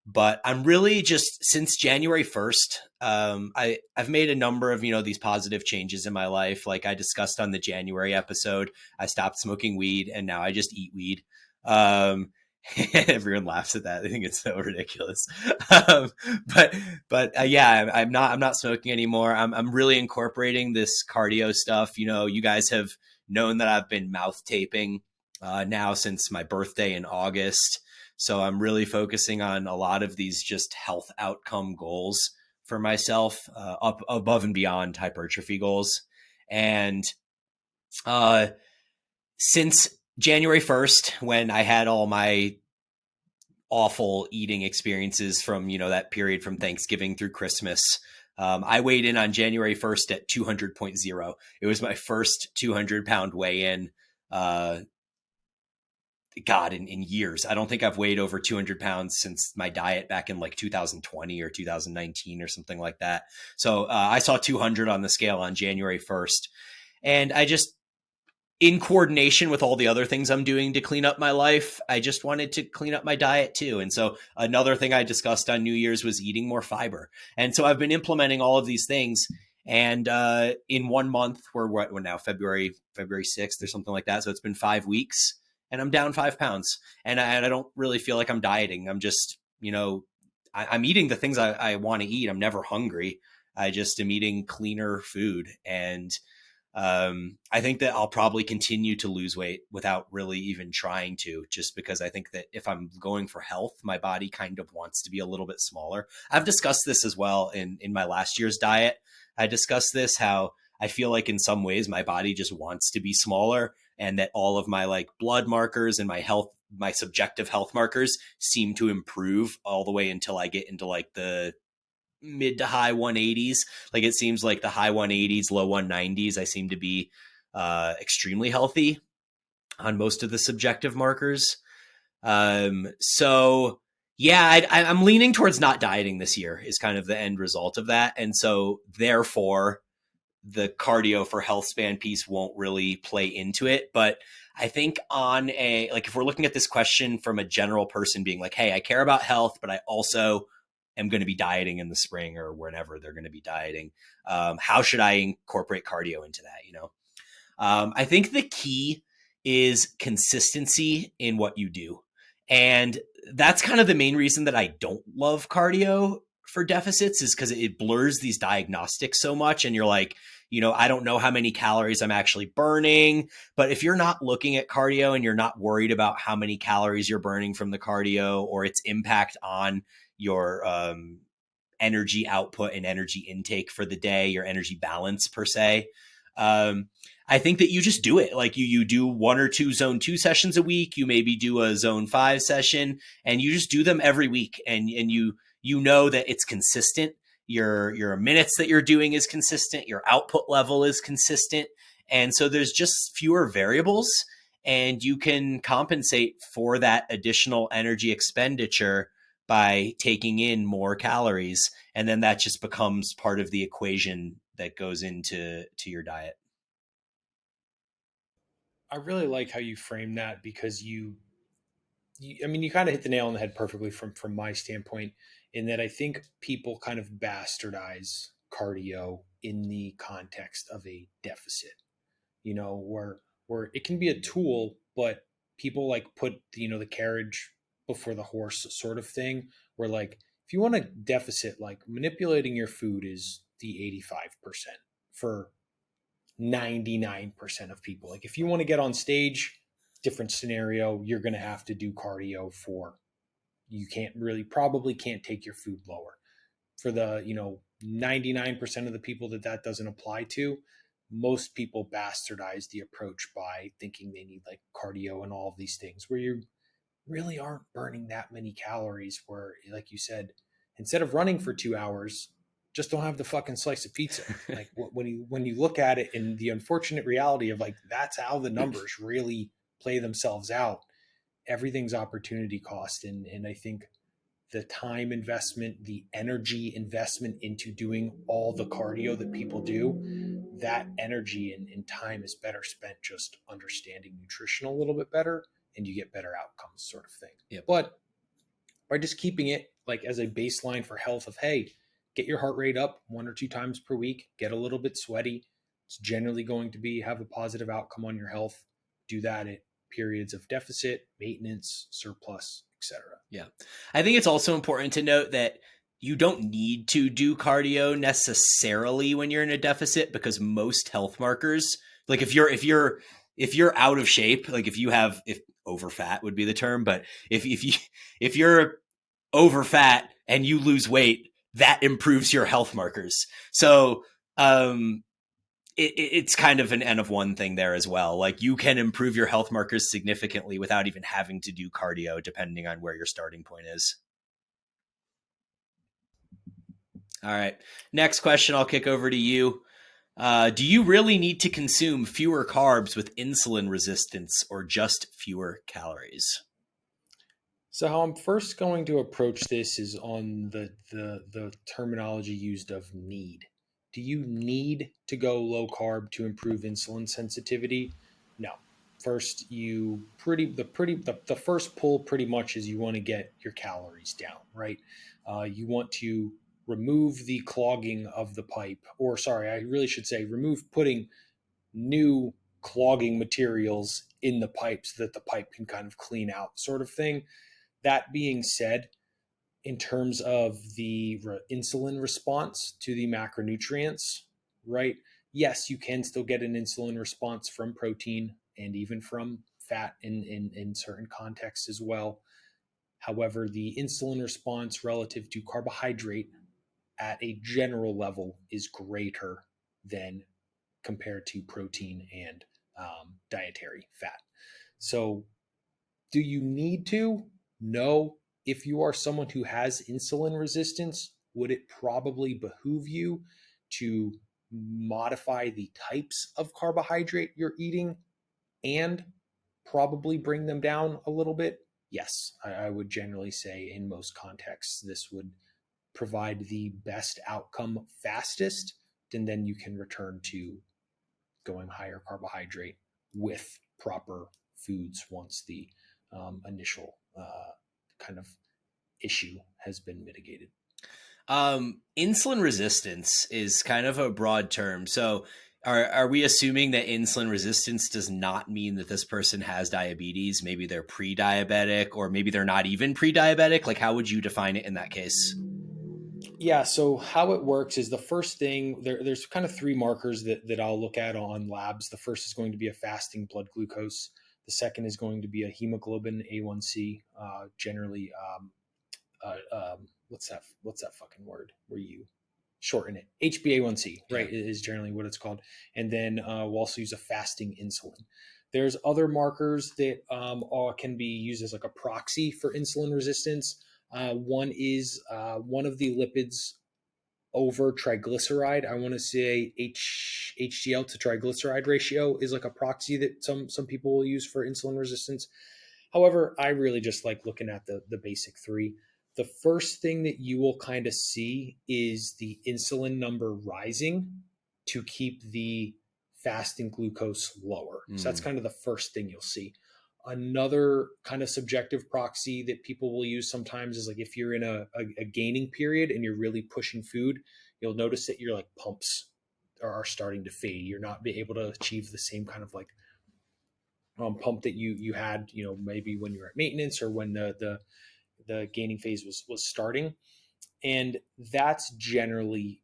But I'm really just, since January 1st, I've made a number of, these positive changes in my life. Like I discussed on the January episode, I stopped smoking weed and now I just eat weed. Everyone laughs at that. I think it's so ridiculous. But yeah, I'm not smoking anymore. I'm really incorporating this cardio stuff. You guys have known that I've been mouth taping now since my birthday in August. So I'm really focusing on a lot of these just health outcome goals for myself, up above and beyond hypertrophy goals. And since January 1st, when I had all my awful eating experiences from, that period from Thanksgiving through Christmas, I weighed in on January 1st at 200.0. It was my first 200-pound weigh-in. In years. I don't think I've weighed over 200 pounds since my diet back in like 2020 or 2019 or something like that. So I saw 200 on the scale on January 1st. And I just, in coordination with all the other things I'm doing to clean up my life, I just wanted to clean up my diet too. And so another thing I discussed on New Year's was eating more fiber. And so I've been implementing all of these things. And in 1 month, we're now February 6th or something like that. So it's been 5 weeks. And I'm down 5 pounds, and I don't really feel like I'm dieting. I'm just, I'm eating the things I want to eat. I'm never hungry. I just am eating cleaner food. And I think that I'll probably continue to lose weight without really even trying to, just because I think that if I'm going for health, my body kind of wants to be a little bit smaller. I've discussed this as well in my last year's diet. I discussed this, how I feel like in some ways my body just wants to be smaller, and that all of my like blood markers and my subjective health markers seem to improve all the way until I get into like the mid to high 180s. Like it seems like the high 180s, low 190s, I seem to be extremely healthy on most of the subjective markers. So yeah, I'm leaning towards not dieting this year is kind of the end result of that. And so therefore the cardio for health span piece won't really play into it. But I think on a, like, if we're looking at this question from a general person being like, hey, I care about health, but I also am going to be dieting in the spring or whenever they're going to be dieting. How should I incorporate cardio into that? I think the key is consistency in what you do. And that's kind of the main reason that I don't love cardio for deficits, is because it blurs these diagnostics so much. And you're like, I don't know how many calories I'm actually burning. But if you're not looking at cardio and you're not worried about how many calories you're burning from the cardio or its impact on your energy output and energy intake for the day, your energy balance per se, I think that you just do it. Like you do 1 or 2 zone 2 sessions a week. You maybe do a zone 5 session, and you just do them every week. And you know that it's consistent. Your minutes that you're doing is consistent. Your output level is consistent. And so there's just fewer variables, and you can compensate for that additional energy expenditure by taking in more calories. And then that just becomes part of the equation that goes into your diet. I really like how you frame that, because I mean, you kind of hit the nail on the head perfectly from my standpoint, in that I think people kind of bastardize cardio in the context of a deficit. Where it can be a tool, but people like put the carriage before the horse sort of thing. Where like if you want a deficit, like manipulating your food is the 85% for 99% of people. Like if you want to get on stage, different scenario, you're going to have to do cardio for, you can't really, probably can't take your food lower. For the 99% of the people that doesn't apply to, most people bastardize the approach by thinking they need like cardio and all of these things, where you really aren't burning that many calories. Where, like you said, instead of running for 2 hours, just don't have the fucking slice of pizza. Like when you look at it, in the unfortunate reality of like, that's how the numbers really play themselves out. Everything's opportunity cost. And I think the time investment, the energy investment into doing all the cardio that people do, that energy and time is better spent just understanding nutrition a little bit better, and you get better outcomes, sort of thing. Yep. But by just keeping it like as a baseline for health of, hey, get your heart rate up 1 or 2 times per week, get a little bit sweaty. It's generally going to have a positive outcome on your health. Do that at periods of deficit, maintenance, surplus, etc. Yeah. I think it's also important to note that you don't need to do cardio necessarily when you're in a deficit, because most health markers, like if you're out of shape, like if over fat would be the term, but if you're over fat and you lose weight, that improves your health markers. So it's kind of an N of one thing there as well. Like you can improve your health markers significantly without even having to do cardio, depending on where your starting point is. All right. Next question, I'll kick over to you. Do you really need to consume fewer carbs with insulin resistance, or just fewer calories? So how I'm first going to approach this is on the terminology used of need. Do you need to go low carb to improve insulin sensitivity? No. First, the first pull pretty much is you want to get your calories down, right? You want to remove the clogging of the pipe, or sorry, I really should say remove putting new clogging materials in the pipe so that the pipe can kind of clean out, sort of thing. That being said, in terms of the insulin response to the macronutrients, right? yes, you can still get an insulin response from protein and even from fat in certain contexts as well. However, the insulin response relative to carbohydrate at a general level is greater than compared to protein and dietary fat. So, do you need to? No. If you are someone who has insulin resistance, would it probably behoove you to modify the types of carbohydrate you're eating and probably bring them down a little bit? Yes, I would generally say in most contexts, this would provide the best outcome fastest, and then you can return to going higher carbohydrate with proper foods once the initial kind of issue has been mitigated. Insulin resistance is kind of a broad term. So are we assuming that insulin resistance does not mean that this person has diabetes? Maybe they're pre-diabetic, or maybe they're not even pre-diabetic. Like, how would you define it in that case? Yeah, so how it works is the first thing, there's kind of three markers that I'll look at on labs. The first is going to be a fasting blood glucose. The second is going to be a hemoglobin A1C, generally, what's that fucking word where you shorten it? HbA1c, right, Yeah. is generally what it's called. And then we'll also use a fasting insulin. There's other markers that can be used as like a proxy for insulin resistance. One is one of the lipids over triglyceride. I want to say HDL to triglyceride ratio is like a proxy that some people will use for insulin resistance. However, I really just like looking at the basic three. The first thing that you will kind of see is the insulin number rising to keep the fasting glucose lower. So that's kind of the first thing you'll see. Another kind of subjective proxy that people will use sometimes is like if you're in a gaining period and you're really pushing food, you'll notice that your like pumps are starting to fade. You're not be able to achieve the same kind of like pump that you had, maybe when you were at maintenance or when the gaining phase was starting. And that's generally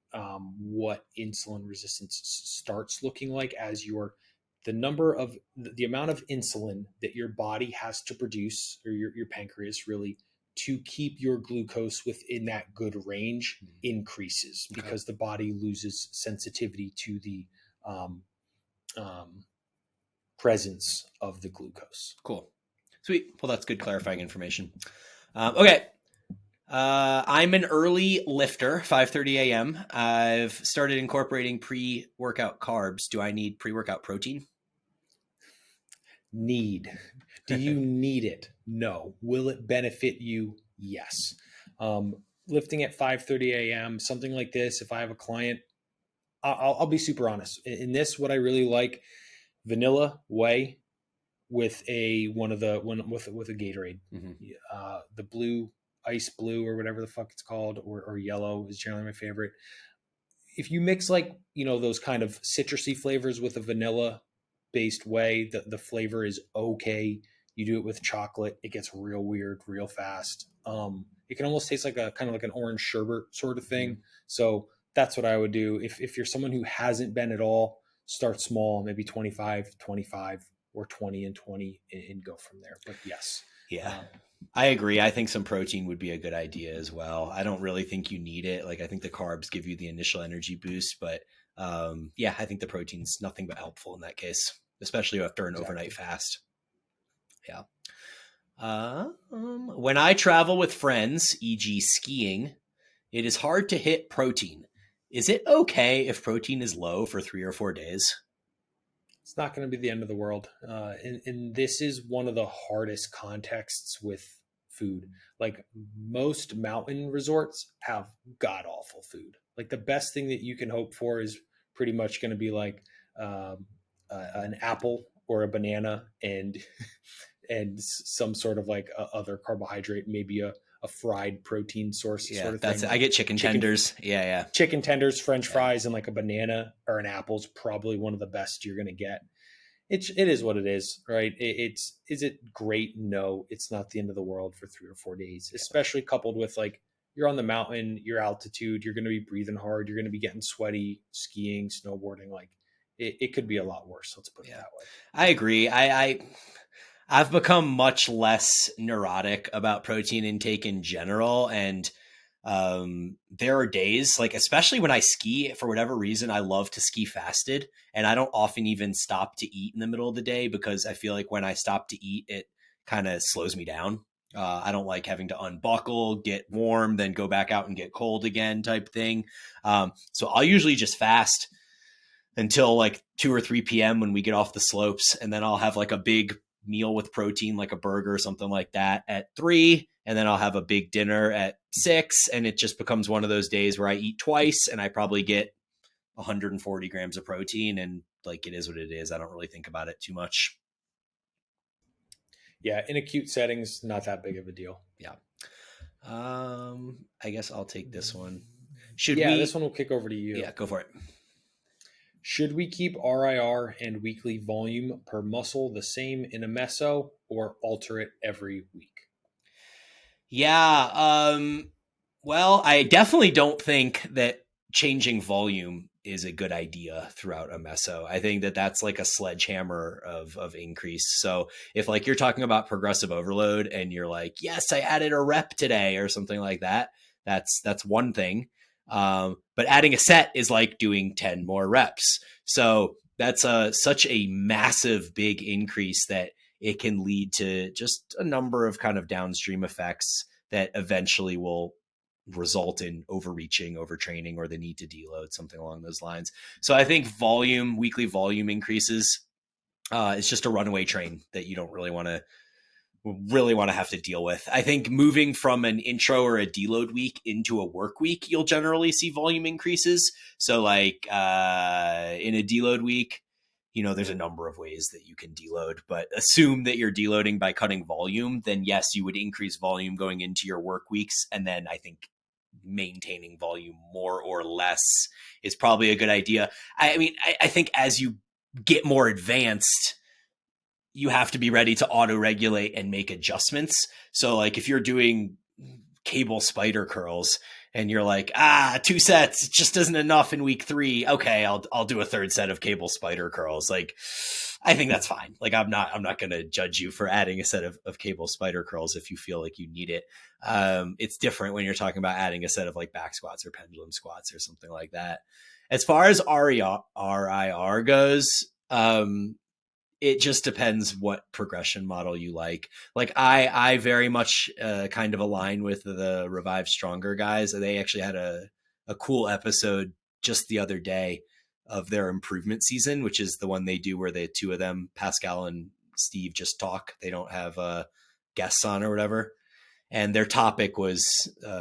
what insulin resistance starts looking like as the amount of insulin that your body has to produce, or your pancreas really, to keep your glucose within that good range increases, because the body loses sensitivity to the presence of the glucose. Cool. Sweet. Well, that's good clarifying information. Okay. I'm an early lifter, 5:30 a.m. I've started incorporating pre-workout carbs. Do I need pre-workout protein? Need. Do you need it? No. Will it benefit you? Yes. Lifting at 5:30 a.m., something like this, if I have a client, I'll be super honest. In this, what I really like, vanilla whey with a Gatorade. The blue, ice blue, or whatever the fuck it's called, or yellow is generally my favorite. If you mix like, those kind of citrusy flavors with a vanilla based whey, the flavor is okay. You do it with chocolate, it gets real weird real fast. It can almost taste like a kind of like an orange sherbet sort of thing. So that's what I would do. If you're someone who hasn't been at all, start small, maybe 25 or 20 and 20, and go from there. But yes. Yeah. I agree. I think some protein would be a good idea as well. I don't really think you need it. Like, I think the carbs give you the initial energy boost, but yeah, I think the protein's nothing but helpful in that case, especially after an overnight fast. Yeah. When I travel with friends, e.g. skiing, it is hard to hit protein. Is it okay if protein is low for 3 or 4 days? It's not going to be the end of the world. And this is one of the hardest contexts with food. Like, most mountain resorts have god awful food. Like, the best thing that you can hope for is pretty much going to be like an apple or a banana and some sort of like other carbohydrate, maybe a fried protein source sort of that's thing. It. I get chicken tenders. Yeah. Chicken tenders, French fries, and like a banana or an apple is probably one of the best you're going to get. It is what it is, right? Is it great? No, it's not the end of the world for 3 or 4 days, especially coupled with like you're on the mountain, your altitude, you're going to be breathing hard, you're going to be getting sweaty, skiing, snowboarding. Like it could be a lot worse. Let's put it Yeah, that way. I agree. I've become much less neurotic about protein intake in general. And there are days, like, especially when I ski, for whatever reason, I love to ski fasted. And I don't often even stop to eat in the middle of the day because I feel like when I stop to eat, it kind of slows me down. I don't like having to unbuckle, get warm, then go back out and get cold again type thing. So I'll usually just fast until like 2 or 3 p.m. when we get off the slopes. And then I'll have like a big meal with protein, like a burger or something like that at 3. And then I'll have a big dinner at 6. And it just becomes one of those days where I eat twice and I probably get 140 grams of protein. And like, it is what it is. I don't really think about it too much. Yeah, in acute settings, not that big of a deal. Yeah. I guess I'll take this one. Should Yeah, we? this one will kick over to you. Yeah, go for it. Should we keep RIR and weekly volume per muscle the same in a meso or alter it every week? Yeah. Well, I definitely don't think that changing volume is a good idea throughout a meso. I think that that's like a sledgehammer of increase. So if like you're talking about progressive overload and you're like, yes, I added a rep today or something like that, that's one thing. But adding a set is like doing 10 more reps. So that's such a massive, big increase that it can lead to just a number of kind of downstream effects that eventually will result in overreaching, overtraining, or the need to deload, something along those lines. So I think weekly volume increases is just a runaway train that you don't really want to have to deal with. I think moving from an intro or a deload week into a work week, you'll generally see volume increases. So like in a deload week, there's a number of ways that you can deload, but assume that you're deloading by cutting volume, then yes, you would increase volume going into your work weeks. And then I think maintaining volume more or less is probably a good idea. I mean, I think as you get more advanced, you have to be ready to auto regulate and make adjustments. So like if you're doing cable spider curls and you're like, 2 sets, it just isn't enough in week 3. Okay, I'll do a third set of cable spider curls. Like, I think that's fine. Like I'm not going to judge you for adding a set of cable spider curls if you feel like you need it. It's different when you're talking about adding a set of like back squats or pendulum squats or something like that. As far as RIR goes, it just depends what progression model you like. Like I very much kind of align with the Revive Stronger guys. They actually had a cool episode just the other day of their improvement season, which is the one they do where the two of them, Pascal and Steve, just talk. They don't have guests on or whatever. And their topic was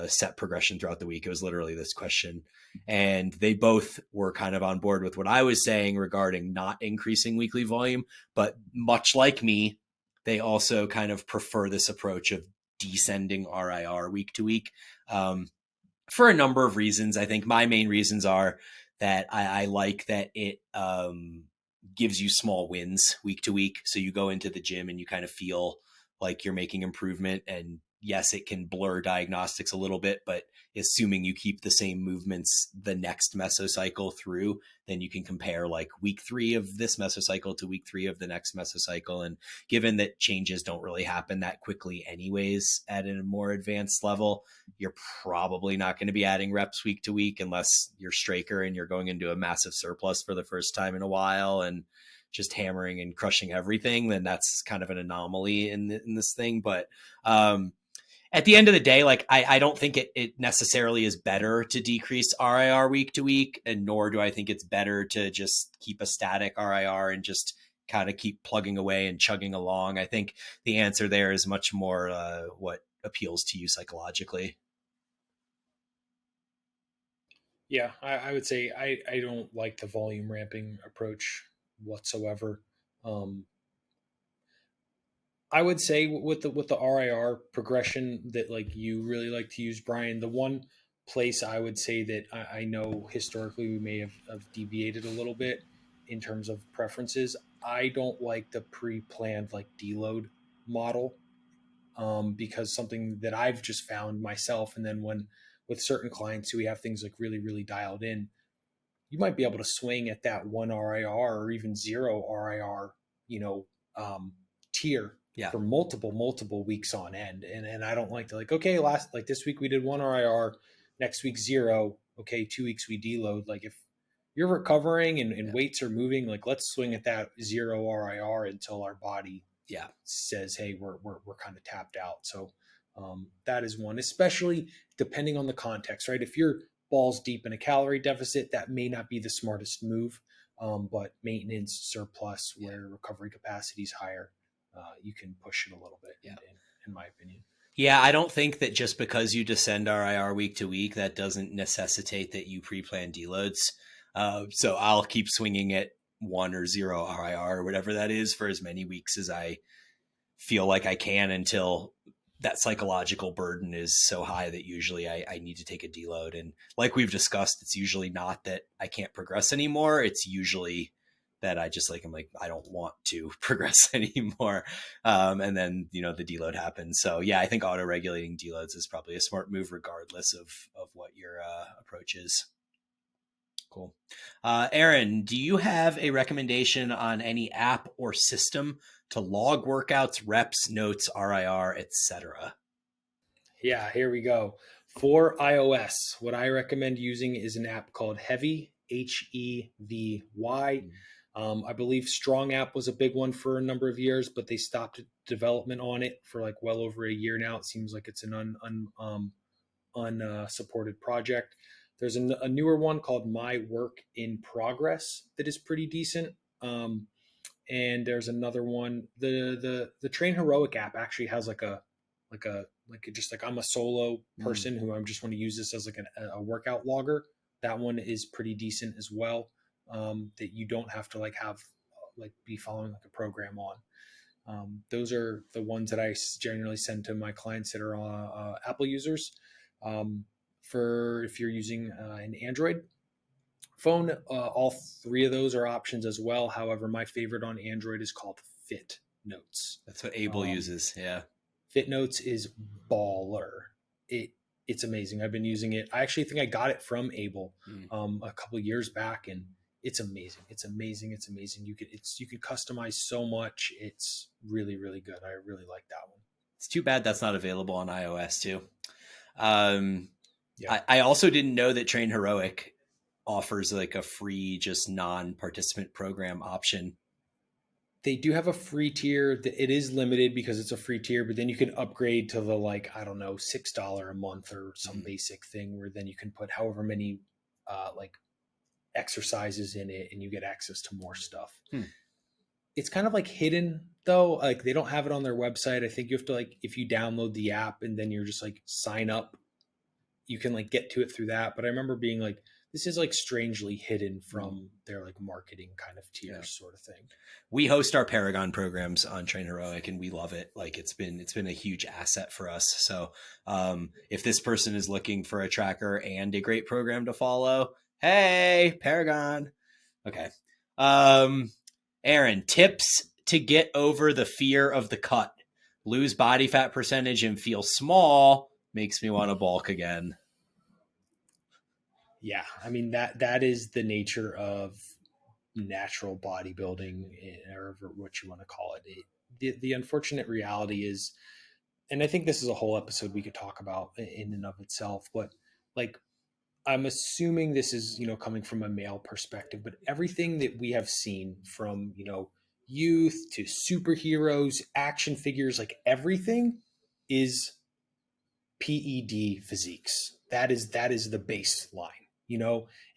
set progression throughout the week. It was literally this question. And they both were kind of on board with what I was saying regarding not increasing weekly volume. But much like me, they also kind of prefer this approach of descending RIR week to week for a number of reasons. I think my main reasons are that I like that it gives you small wins week to week. So you go into the gym and you kind of feel like you're making improvement. And yes, it can blur diagnostics a little bit, but assuming you keep the same movements the next mesocycle through, then you can compare like week 3 of this mesocycle to week 3 of the next mesocycle. And given that changes don't really happen that quickly anyways at a more advanced level, you're probably not going to be adding reps week to week unless you're Straker and you're going into a massive surplus for the first time in a while and just hammering and crushing everything. Then that's kind of an anomaly in this thing. But at the end of the day, like I don't think it necessarily is better to decrease RIR week to week, and nor do I think it's better to just keep a static RIR and just kind of keep plugging away and chugging along. I think the answer there is much more what appeals to you psychologically. Yeah, I would say I don't like the volume ramping approach whatsoever. Um, I would say with the RIR progression that like you really like to use, Brian, the one place I would say that I know historically we may have deviated a little bit in terms of preferences. I don't like the pre-planned like deload model because something that I've just found myself, and then when with certain clients who we have things like really, really dialed in, you might be able to swing at that 1 RIR or even 0 RIR, tier Yeah. for multiple weeks on end. And I don't like to okay, like this week we did 1 RIR, next week 0. Okay, 2 weeks we deload. Like if you're recovering and weights are moving, like let's swing at that 0 RIR until our body says, hey, we're kind of tapped out. So that is one, especially depending on the context, right? If you're balls deep in a calorie deficit, that may not be the smartest move. But maintenance, surplus, where recovery capacity is higher, you can push it a little bit, in my opinion. Yeah, I don't think that just because you descend RIR week to week, that doesn't necessitate that you pre-plan deloads. So I'll keep swinging at 1 or 0 RIR or whatever that is for as many weeks as I feel like I can until that psychological burden is so high that usually I need to take a deload. And like we've discussed, it's usually not that I can't progress anymore. It's usually that I just I'm like, I don't want to progress anymore. And then, the deload happens. So yeah, I think auto-regulating deloads is probably a smart move regardless of what your approach is. Cool. Aaron, do you have a recommendation on any app or system to log workouts, reps, notes, RIR, etc.? Yeah, here we go. For iOS, what I recommend using is an app called Heavy, HEVY. I believe Strong app was a big one for a number of years, but they stopped development on it for well over a year now. It seems like it's an unsupported project. There's a newer one called My Work in Progress that is pretty decent. And there's another one. The Train Heroic app actually has I'm a solo person who I just want to use this as a workout logger. That one is pretty decent as well. That you don't have to be following a program on. Those are the ones that I generally send to my clients that are Apple users. For if you're using an Android phone, all 3 of those are options as well. However, my favorite on Android is called Fit Notes. That's what Abel uses. Yeah. Fit Notes is baller. It's amazing. I've been using it. I actually think I got it from Abel a couple years back, and it's amazing. It's amazing. You can customize so much. It's really, really good. I really like that one. It's too bad that's not available on iOS too. I also didn't know that Train Heroic offers a free, just non-participant program option. They do have a free tier. It is limited because it's a free tier, but then you can upgrade to the $6 a month or some basic thing where then you can put however many exercises in it and you get access to more stuff. It's kind of hidden though. They don't have it on their website. I think you have to if you download the app and then you're just sign up, you can get to it through that. But I remember being this is strangely hidden from their marketing kind of tiers sort of thing. We host our Paragon programs on Train Heroic and we love it. It's been a huge asset for us. So if this person is looking for a tracker and a great program to follow, hey, Paragon. Okay. Aaron, tips to get over the fear of the cut. Lose body fat percentage and feel small makes me want to bulk again. Yeah, I mean that is the nature of natural bodybuilding, or what you want to call it. The unfortunate reality is, and I think this is a whole episode we could talk about in and of itself, but I'm assuming this is coming from a male perspective, but everything that we have seen from youth to superheroes, action figures, everything is PED physiques. That is the baseline,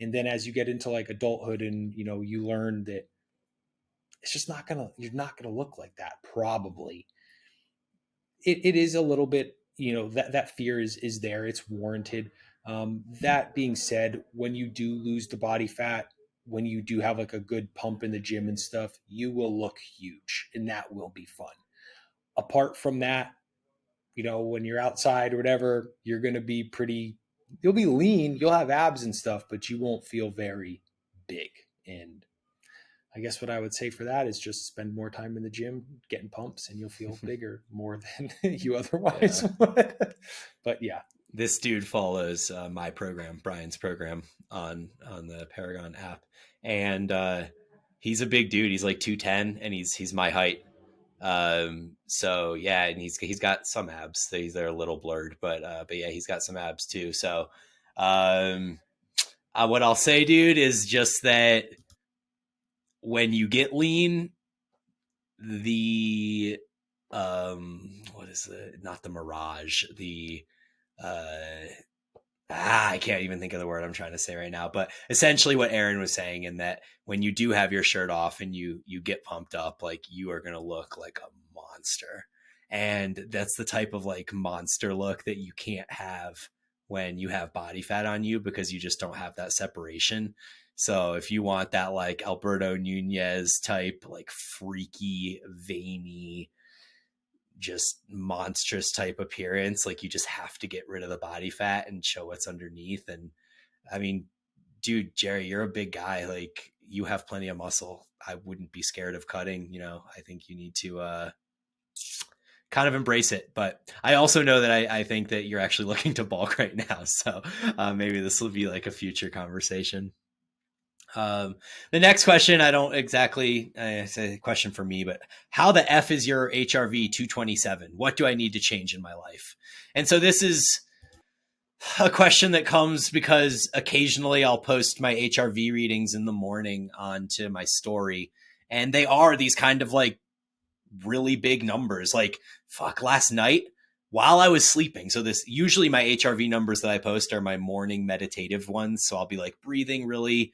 and then as you get into adulthood and, you learn that it's just you're not going to look like that. Probably it is a little bit, that fear is there. It's warranted. That being said, when you do lose the body fat, when you do have a good pump in the gym and stuff, you will look huge and that will be fun. Apart from that, when you're outside or whatever, you're going to be you'll be lean, you'll have abs and stuff, but you won't feel very big. And I guess what I would say for that is just spend more time in the gym, getting pumps, and you'll feel bigger more than you otherwise would. But yeah. This dude follows my program, Brian's program on the Paragon app, and he's a big dude. He's like 210, and he's my height. So yeah, and he's got some abs. They're a little blurred, but yeah, he's got some abs too. So um, what I'll say, dude, is just that when you get lean, the what is it? Not the mirage, the uh I can't even think of the word I'm trying to say right now, but essentially what Aaron was saying, in that when you do have your shirt off and you get pumped up, like, you are going to look like a monster. And that's the type of like monster look that you can't have when you have body fat on you, because you just don't have that separation. So if you want that like Alberto Nunez type, like freaky, veiny, just monstrous type appearance, like, you just have to get rid of the body fat and show what's underneath. And I mean, dude, Jerry, you're a big guy, like, you have plenty of muscle. I wouldn't be scared of cutting. I think you need to kind of embrace it. But I also know that I think that you're actually looking to bulk right now, so maybe this will be like a future conversation. The next question, I don't exactly, it's a question for me, but how the F is your HRV 227? What do I need to change in my life? And so this is a question that comes because occasionally I'll post my HRV readings in the morning onto my story. And they are these kind of like really big numbers. Like, fuck, last night while I was sleeping. So this, usually my HRV numbers that I post are my morning meditative ones. So I'll be like breathing really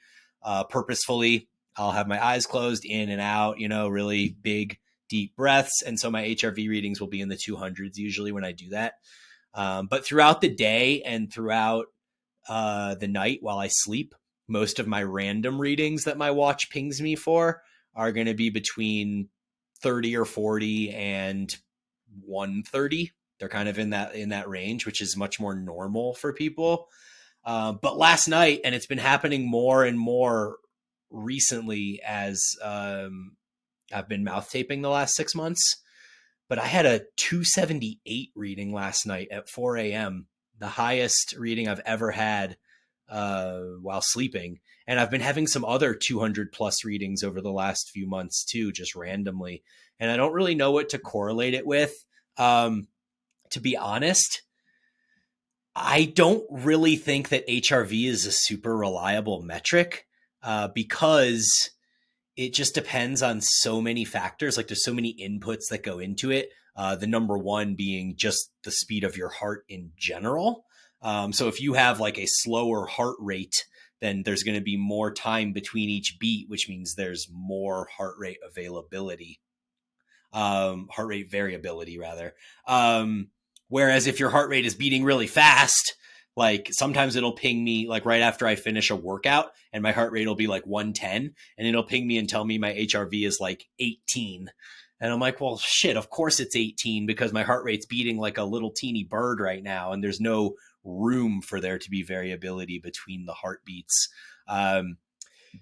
purposefully. I'll have my eyes closed, in and out, really big, deep breaths. And so my HRV readings will be in the 200s usually when I do that. But throughout the day and throughout the night while I sleep, most of my random readings that my watch pings me for are going to be between 30 or 40 and 130. They're kind of in that range, which is much more normal for people. But last night, and it's been happening more and more recently as I've been mouth taping the last 6 months, but I had a 278 reading last night at 4 a.m., the highest reading I've ever had while sleeping. And I've been having some other 200 plus readings over the last few months too, just randomly. And I don't really know what to correlate it with. To be honest, I don't really think that HRV is a super reliable metric because it just depends on so many factors. Like, there's so many inputs that go into it. The number one being just the speed of your heart in general. So if you have like a slower heart rate, then there's going to be more time between each beat, which means there's more heart rate availability, heart rate variability rather. Whereas if your heart rate is beating really fast, like sometimes it'll ping me like right after I finish a workout and my heart rate will be like 110 and it'll ping me and tell me my HRV is like 18. And I'm like, well, shit, of course it's 18 because my heart rate's beating like a little teeny bird right now. And there's no room for there to be variability between the heartbeats.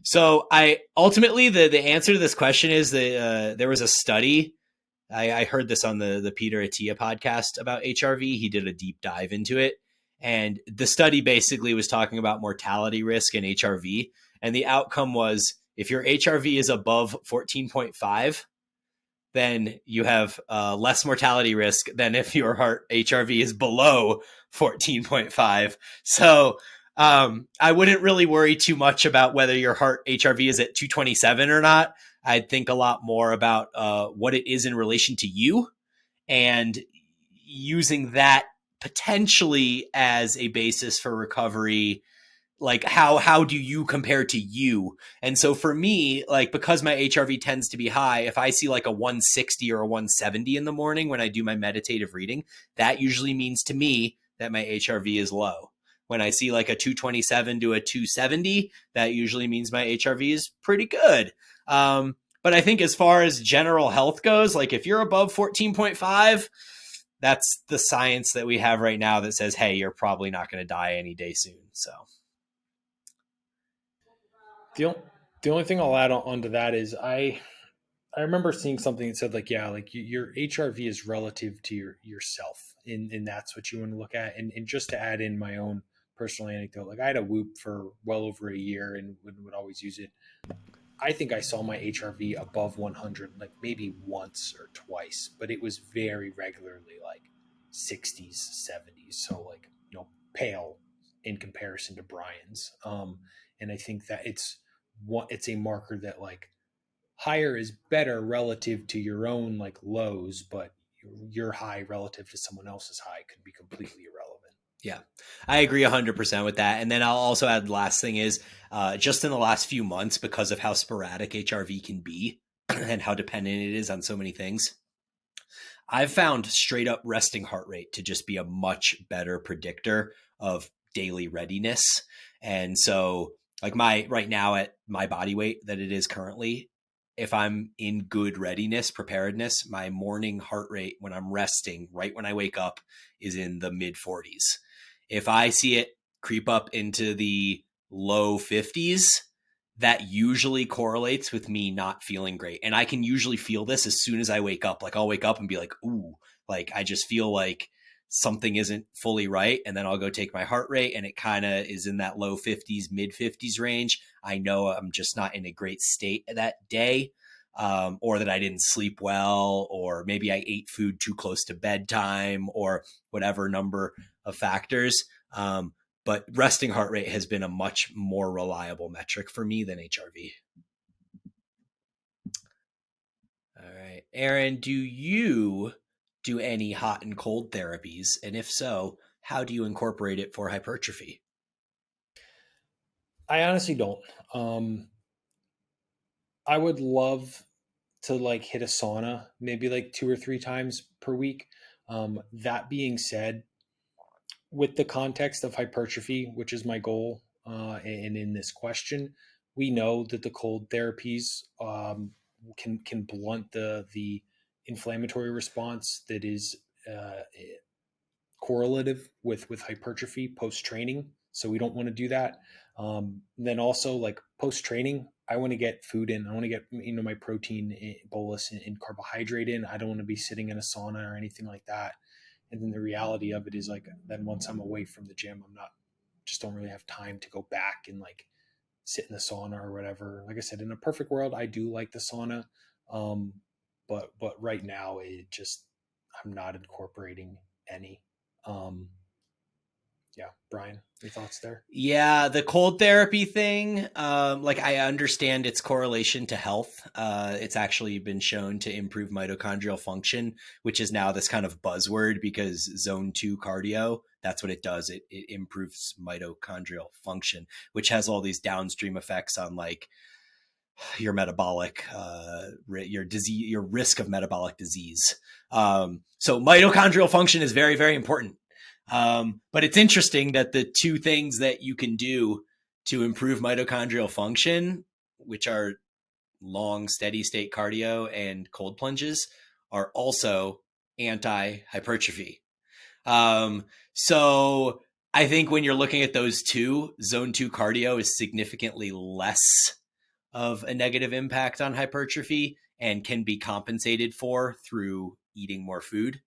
So I ultimately, the answer to this question is that there was a study. I heard this on the Peter Attia podcast about HRV. He did a deep dive into it. And the study basically was talking about mortality risk in HRV. And the outcome was if your HRV is above 14.5, then you have less mortality risk than if your heart HRV is below 14.5. So I wouldn't really worry too much about whether your heart HRV is at 227 or not. I'd think a lot more about what it is in relation to you and using that potentially as a basis for recovery. Like how do you compare to you? And so for me, like, because my HRV tends to be high, if I see like a 160 or a 170 in the morning when I do my meditative reading, that usually means to me that my HRV is low. When I see like a 227 to a 270, that usually means my HRV is pretty good. But I think as far as general health goes, like if you're above 14.5, that's the science that we have right now that says, hey, you're probably not going to die any day soon. So The only thing I'll add on to that is I remember seeing something that said like, yeah, like your HRV is relative to yourself. and that's what you want to look at. And just to add in my own personal anecdote, like I had a Whoop for well over a year and would always use it. I think I saw my HRV above 100 like maybe once or twice, but it was very regularly like 60s, 70s. So like, pale in comparison to Brian's. And I think that it's a marker that like higher is better relative to your own like lows, but your high relative to someone else's high could be completely irrelevant. Yeah, I agree 100% with that. And then I'll also add the last thing is just in the last few months, because of how sporadic HRV can be and how dependent it is on so many things, I've found straight up resting heart rate to just be a much better predictor of daily readiness. And so like right now at my body weight that it is currently, if I'm in good readiness, preparedness, my morning heart rate when I'm resting, right when I wake up, is in the mid 40s. If I see it creep up into the low 50s, that usually correlates with me not feeling great. And I can usually feel this as soon as I wake up. Like I'll wake up and be like, ooh, like I just feel like something isn't fully right. And then I'll go take my heart rate and it kind of is in that low 50s, mid 50s range. I know I'm just not in a great state that day. Or that I didn't sleep well, or maybe I ate food too close to bedtime, or whatever number of factors. But resting heart rate has been a much more reliable metric for me than HRV. All right. Aaron, do you do any hot and cold therapies? And if so, how do you incorporate it for hypertrophy? I honestly don't. I would love to like hit a sauna maybe like 2 or 3 times per week. That being said, with the context of hypertrophy, which is my goal, and in this question, we know that the cold therapies can blunt the inflammatory response that is correlative with hypertrophy post training. So we don't want to do that. Then also like post training, I want to get food in. I want to get my protein bolus and carbohydrate in. I don't want to be sitting in a sauna or anything like that. And then the reality of it is like then once I'm away from the gym, I'm not just don't really have time to go back and like sit in the sauna or whatever. Like I said, in a perfect world, I do like the sauna, um, but right now it just I'm not incorporating any. Um, yeah, Brian, any thoughts there? Yeah, the cold therapy thing, like I understand its correlation to health. It's actually been shown to improve mitochondrial function, which is now this kind of buzzword because zone 2 cardio, that's what it does. It improves mitochondrial function, which has all these downstream effects on like your metabolic, your disease, your risk of metabolic disease. So mitochondrial function is very, very important. But it's interesting that the two things that you can do to improve mitochondrial function, which are long, steady state cardio and cold plunges, are also anti hypertrophy. So I think when you're looking at those two, zone 2 cardio is significantly less of a negative impact on hypertrophy and can be compensated for through eating more food.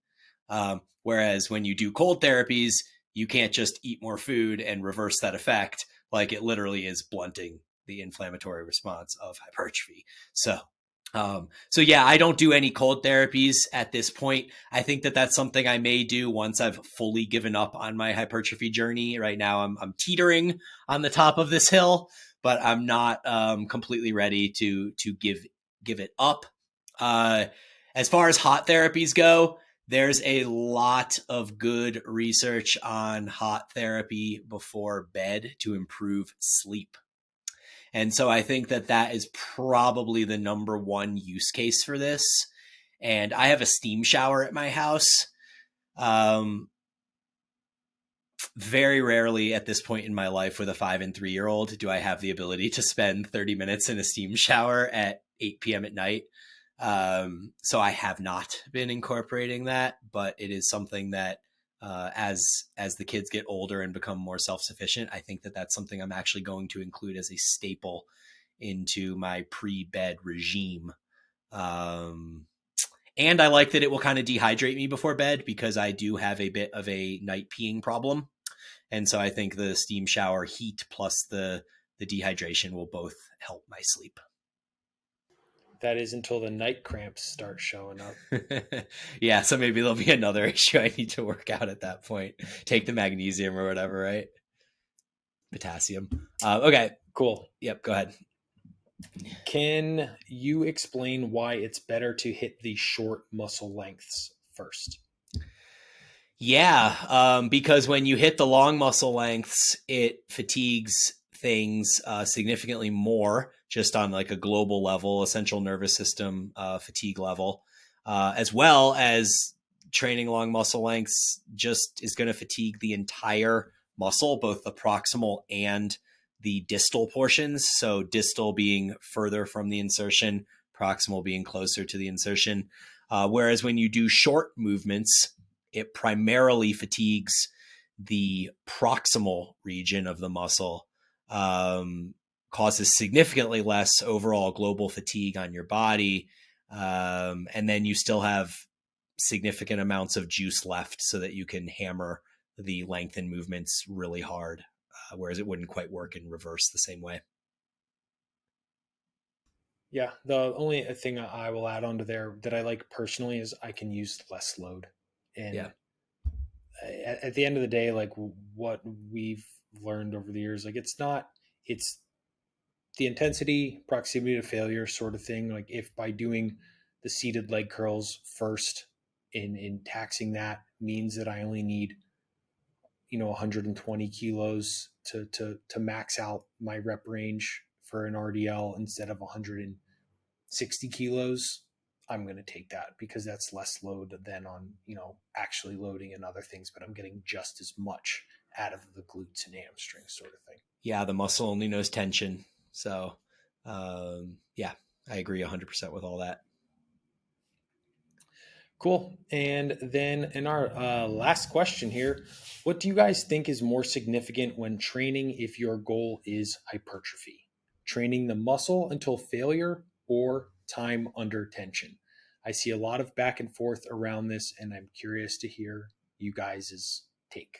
Whereas when you do cold therapies, you can't just eat more food and reverse that effect. Like it literally is blunting the inflammatory response of hypertrophy. So yeah, I don't do any cold therapies at this point. I think that that's something I may do once I've fully given up on my hypertrophy journey. Right now, I'm teetering on the top of this hill, but I'm not completely ready to give it up. As far as hot therapies go, there's a lot of good research on hot therapy before bed to improve sleep. And so I think that that is probably the number one use case for this. And I have a steam shower at my house. Very rarely at this point in my life with a 5 and 3-year-old do I have the ability to spend 30 minutes in a steam shower at 8 p.m. at night. So I have not been incorporating that, but it is something that as the kids get older and become more self-sufficient, I think that that's something I'm actually going to include as a staple into my pre-bed regime. And I like that it will kind of dehydrate me before bed because I do have a bit of a night peeing problem. And so I think the steam shower heat plus the dehydration will both help my sleep. That is until the night cramps start showing up. Yeah, so maybe there'll be another issue I need to work out at that point. Take the magnesium or whatever, right? Potassium. Okay. Cool. Yep, go ahead. Can you explain why it's better to hit the short muscle lengths first? Yeah, because when you hit the long muscle lengths, it fatigues things significantly more, just on like a global level, essential nervous system fatigue level, as well as training long muscle lengths just is going to fatigue the entire muscle, both the proximal and the distal portions. So distal being further from the insertion, proximal being closer to the insertion. Whereas when you do short movements, it primarily fatigues the proximal region of the muscle, causes significantly less overall global fatigue on your body. And then you still have significant amounts of juice left so that you can hammer the lengthen movements really hard, whereas it wouldn't quite work in reverse the same way. Yeah, the only thing I will add onto there that I like personally is I can use less load. Yeah. And at the end of the day, like what we've learned over the years, like it's the intensity, proximity to failure sort of thing. Like if by doing the seated leg curls first in taxing that means that I only need 120 kilos to max out my rep range for an RDL instead of 160 kilos, I'm going to take that because that's less load than on actually loading and other things, but I'm getting just as much out of the glutes and hamstrings sort of thing. Yeah, the muscle only knows tension. So yeah, I agree 100% with all that. Cool. And then in our last question here, what do you guys think is more significant when training if your goal is hypertrophy? Training the muscle until failure or time under tension? I see a lot of back and forth around this, and I'm curious to hear you guys' take.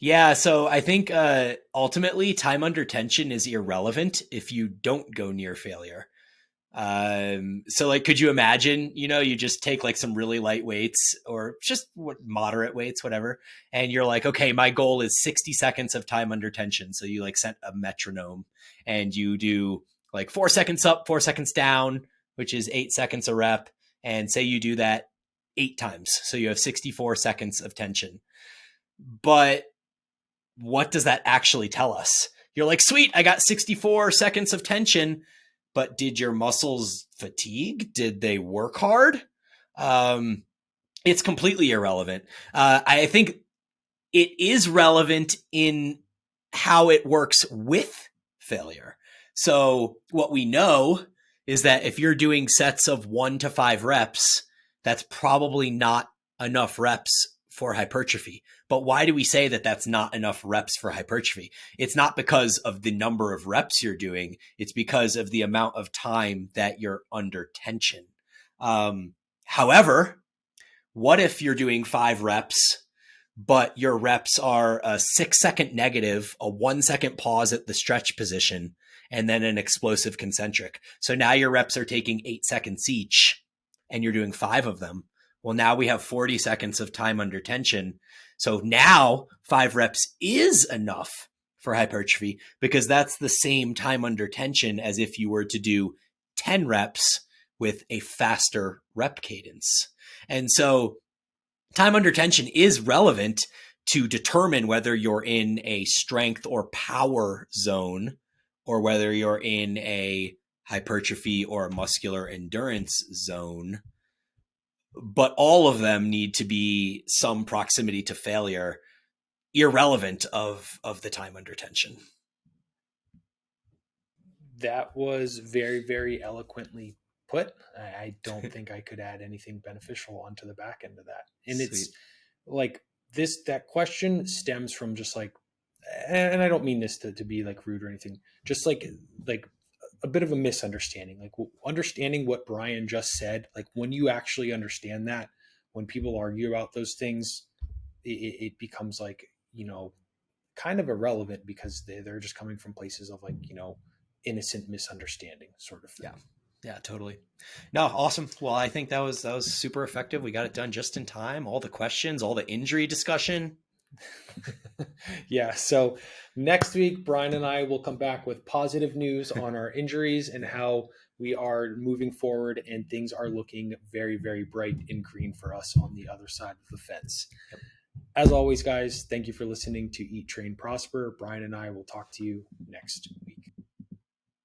Yeah, so I think ultimately time under tension is irrelevant if you don't go near failure. So like, could you imagine, you just take like some really light weights or just moderate weights, whatever. And you're like, okay, my goal is 60 seconds of time under tension. So you like set a metronome and you do like 4 seconds up, 4 seconds down, which is 8 seconds a rep. And say you do that 8 times. So you have 64 seconds of tension. But what does that actually tell us? You're like, sweet, I got 64 seconds of tension, but did your muscles fatigue? Did they work hard? It's completely irrelevant. I think it is relevant in how it works with failure. So what we know is that if you're doing sets of 1 to 5 reps, that's probably not enough reps for hypertrophy. But why do we say that that's not enough reps for hypertrophy? It's not because of the number of reps you're doing. It's because of the amount of time that you're under tension. However, what if you're doing 5 reps, but your reps are a 6-second negative, a 1-second pause at the stretch position, and then an explosive concentric? So now your reps are taking 8 seconds each, and you're doing 5 of them. Well, now we have 40 seconds of time under tension. So now 5 reps is enough for hypertrophy because that's the same time under tension as if you were to do 10 reps with a faster rep cadence. And so time under tension is relevant to determine whether you're in a strength or power zone or whether you're in a hypertrophy or muscular endurance zone. But all of them need to be some proximity to failure, irrelevant of the time under tension. That was very, very eloquently put. I don't think I could add anything beneficial onto the back end of that. And Sweet. It's like that question stems from just like, and I don't mean this to be like rude or anything, just like a bit of a misunderstanding. Like understanding what Brian just said, like when you actually understand that, when people argue about those things, it becomes like, kind of irrelevant because they're just coming from places of like, innocent misunderstanding sort of thing. Yeah. Yeah, totally. No, awesome. Well, I think that was super effective. We got it done just in time. All the questions, all the injury discussion. Yeah. So next week, Brian and I will come back with positive news on our injuries and how we are moving forward, and things are looking very, very bright and green for us on the other side of the fence. Yep. As always, guys, thank you for listening to Eat, Train, Prosper. Brian and I will talk to you next week.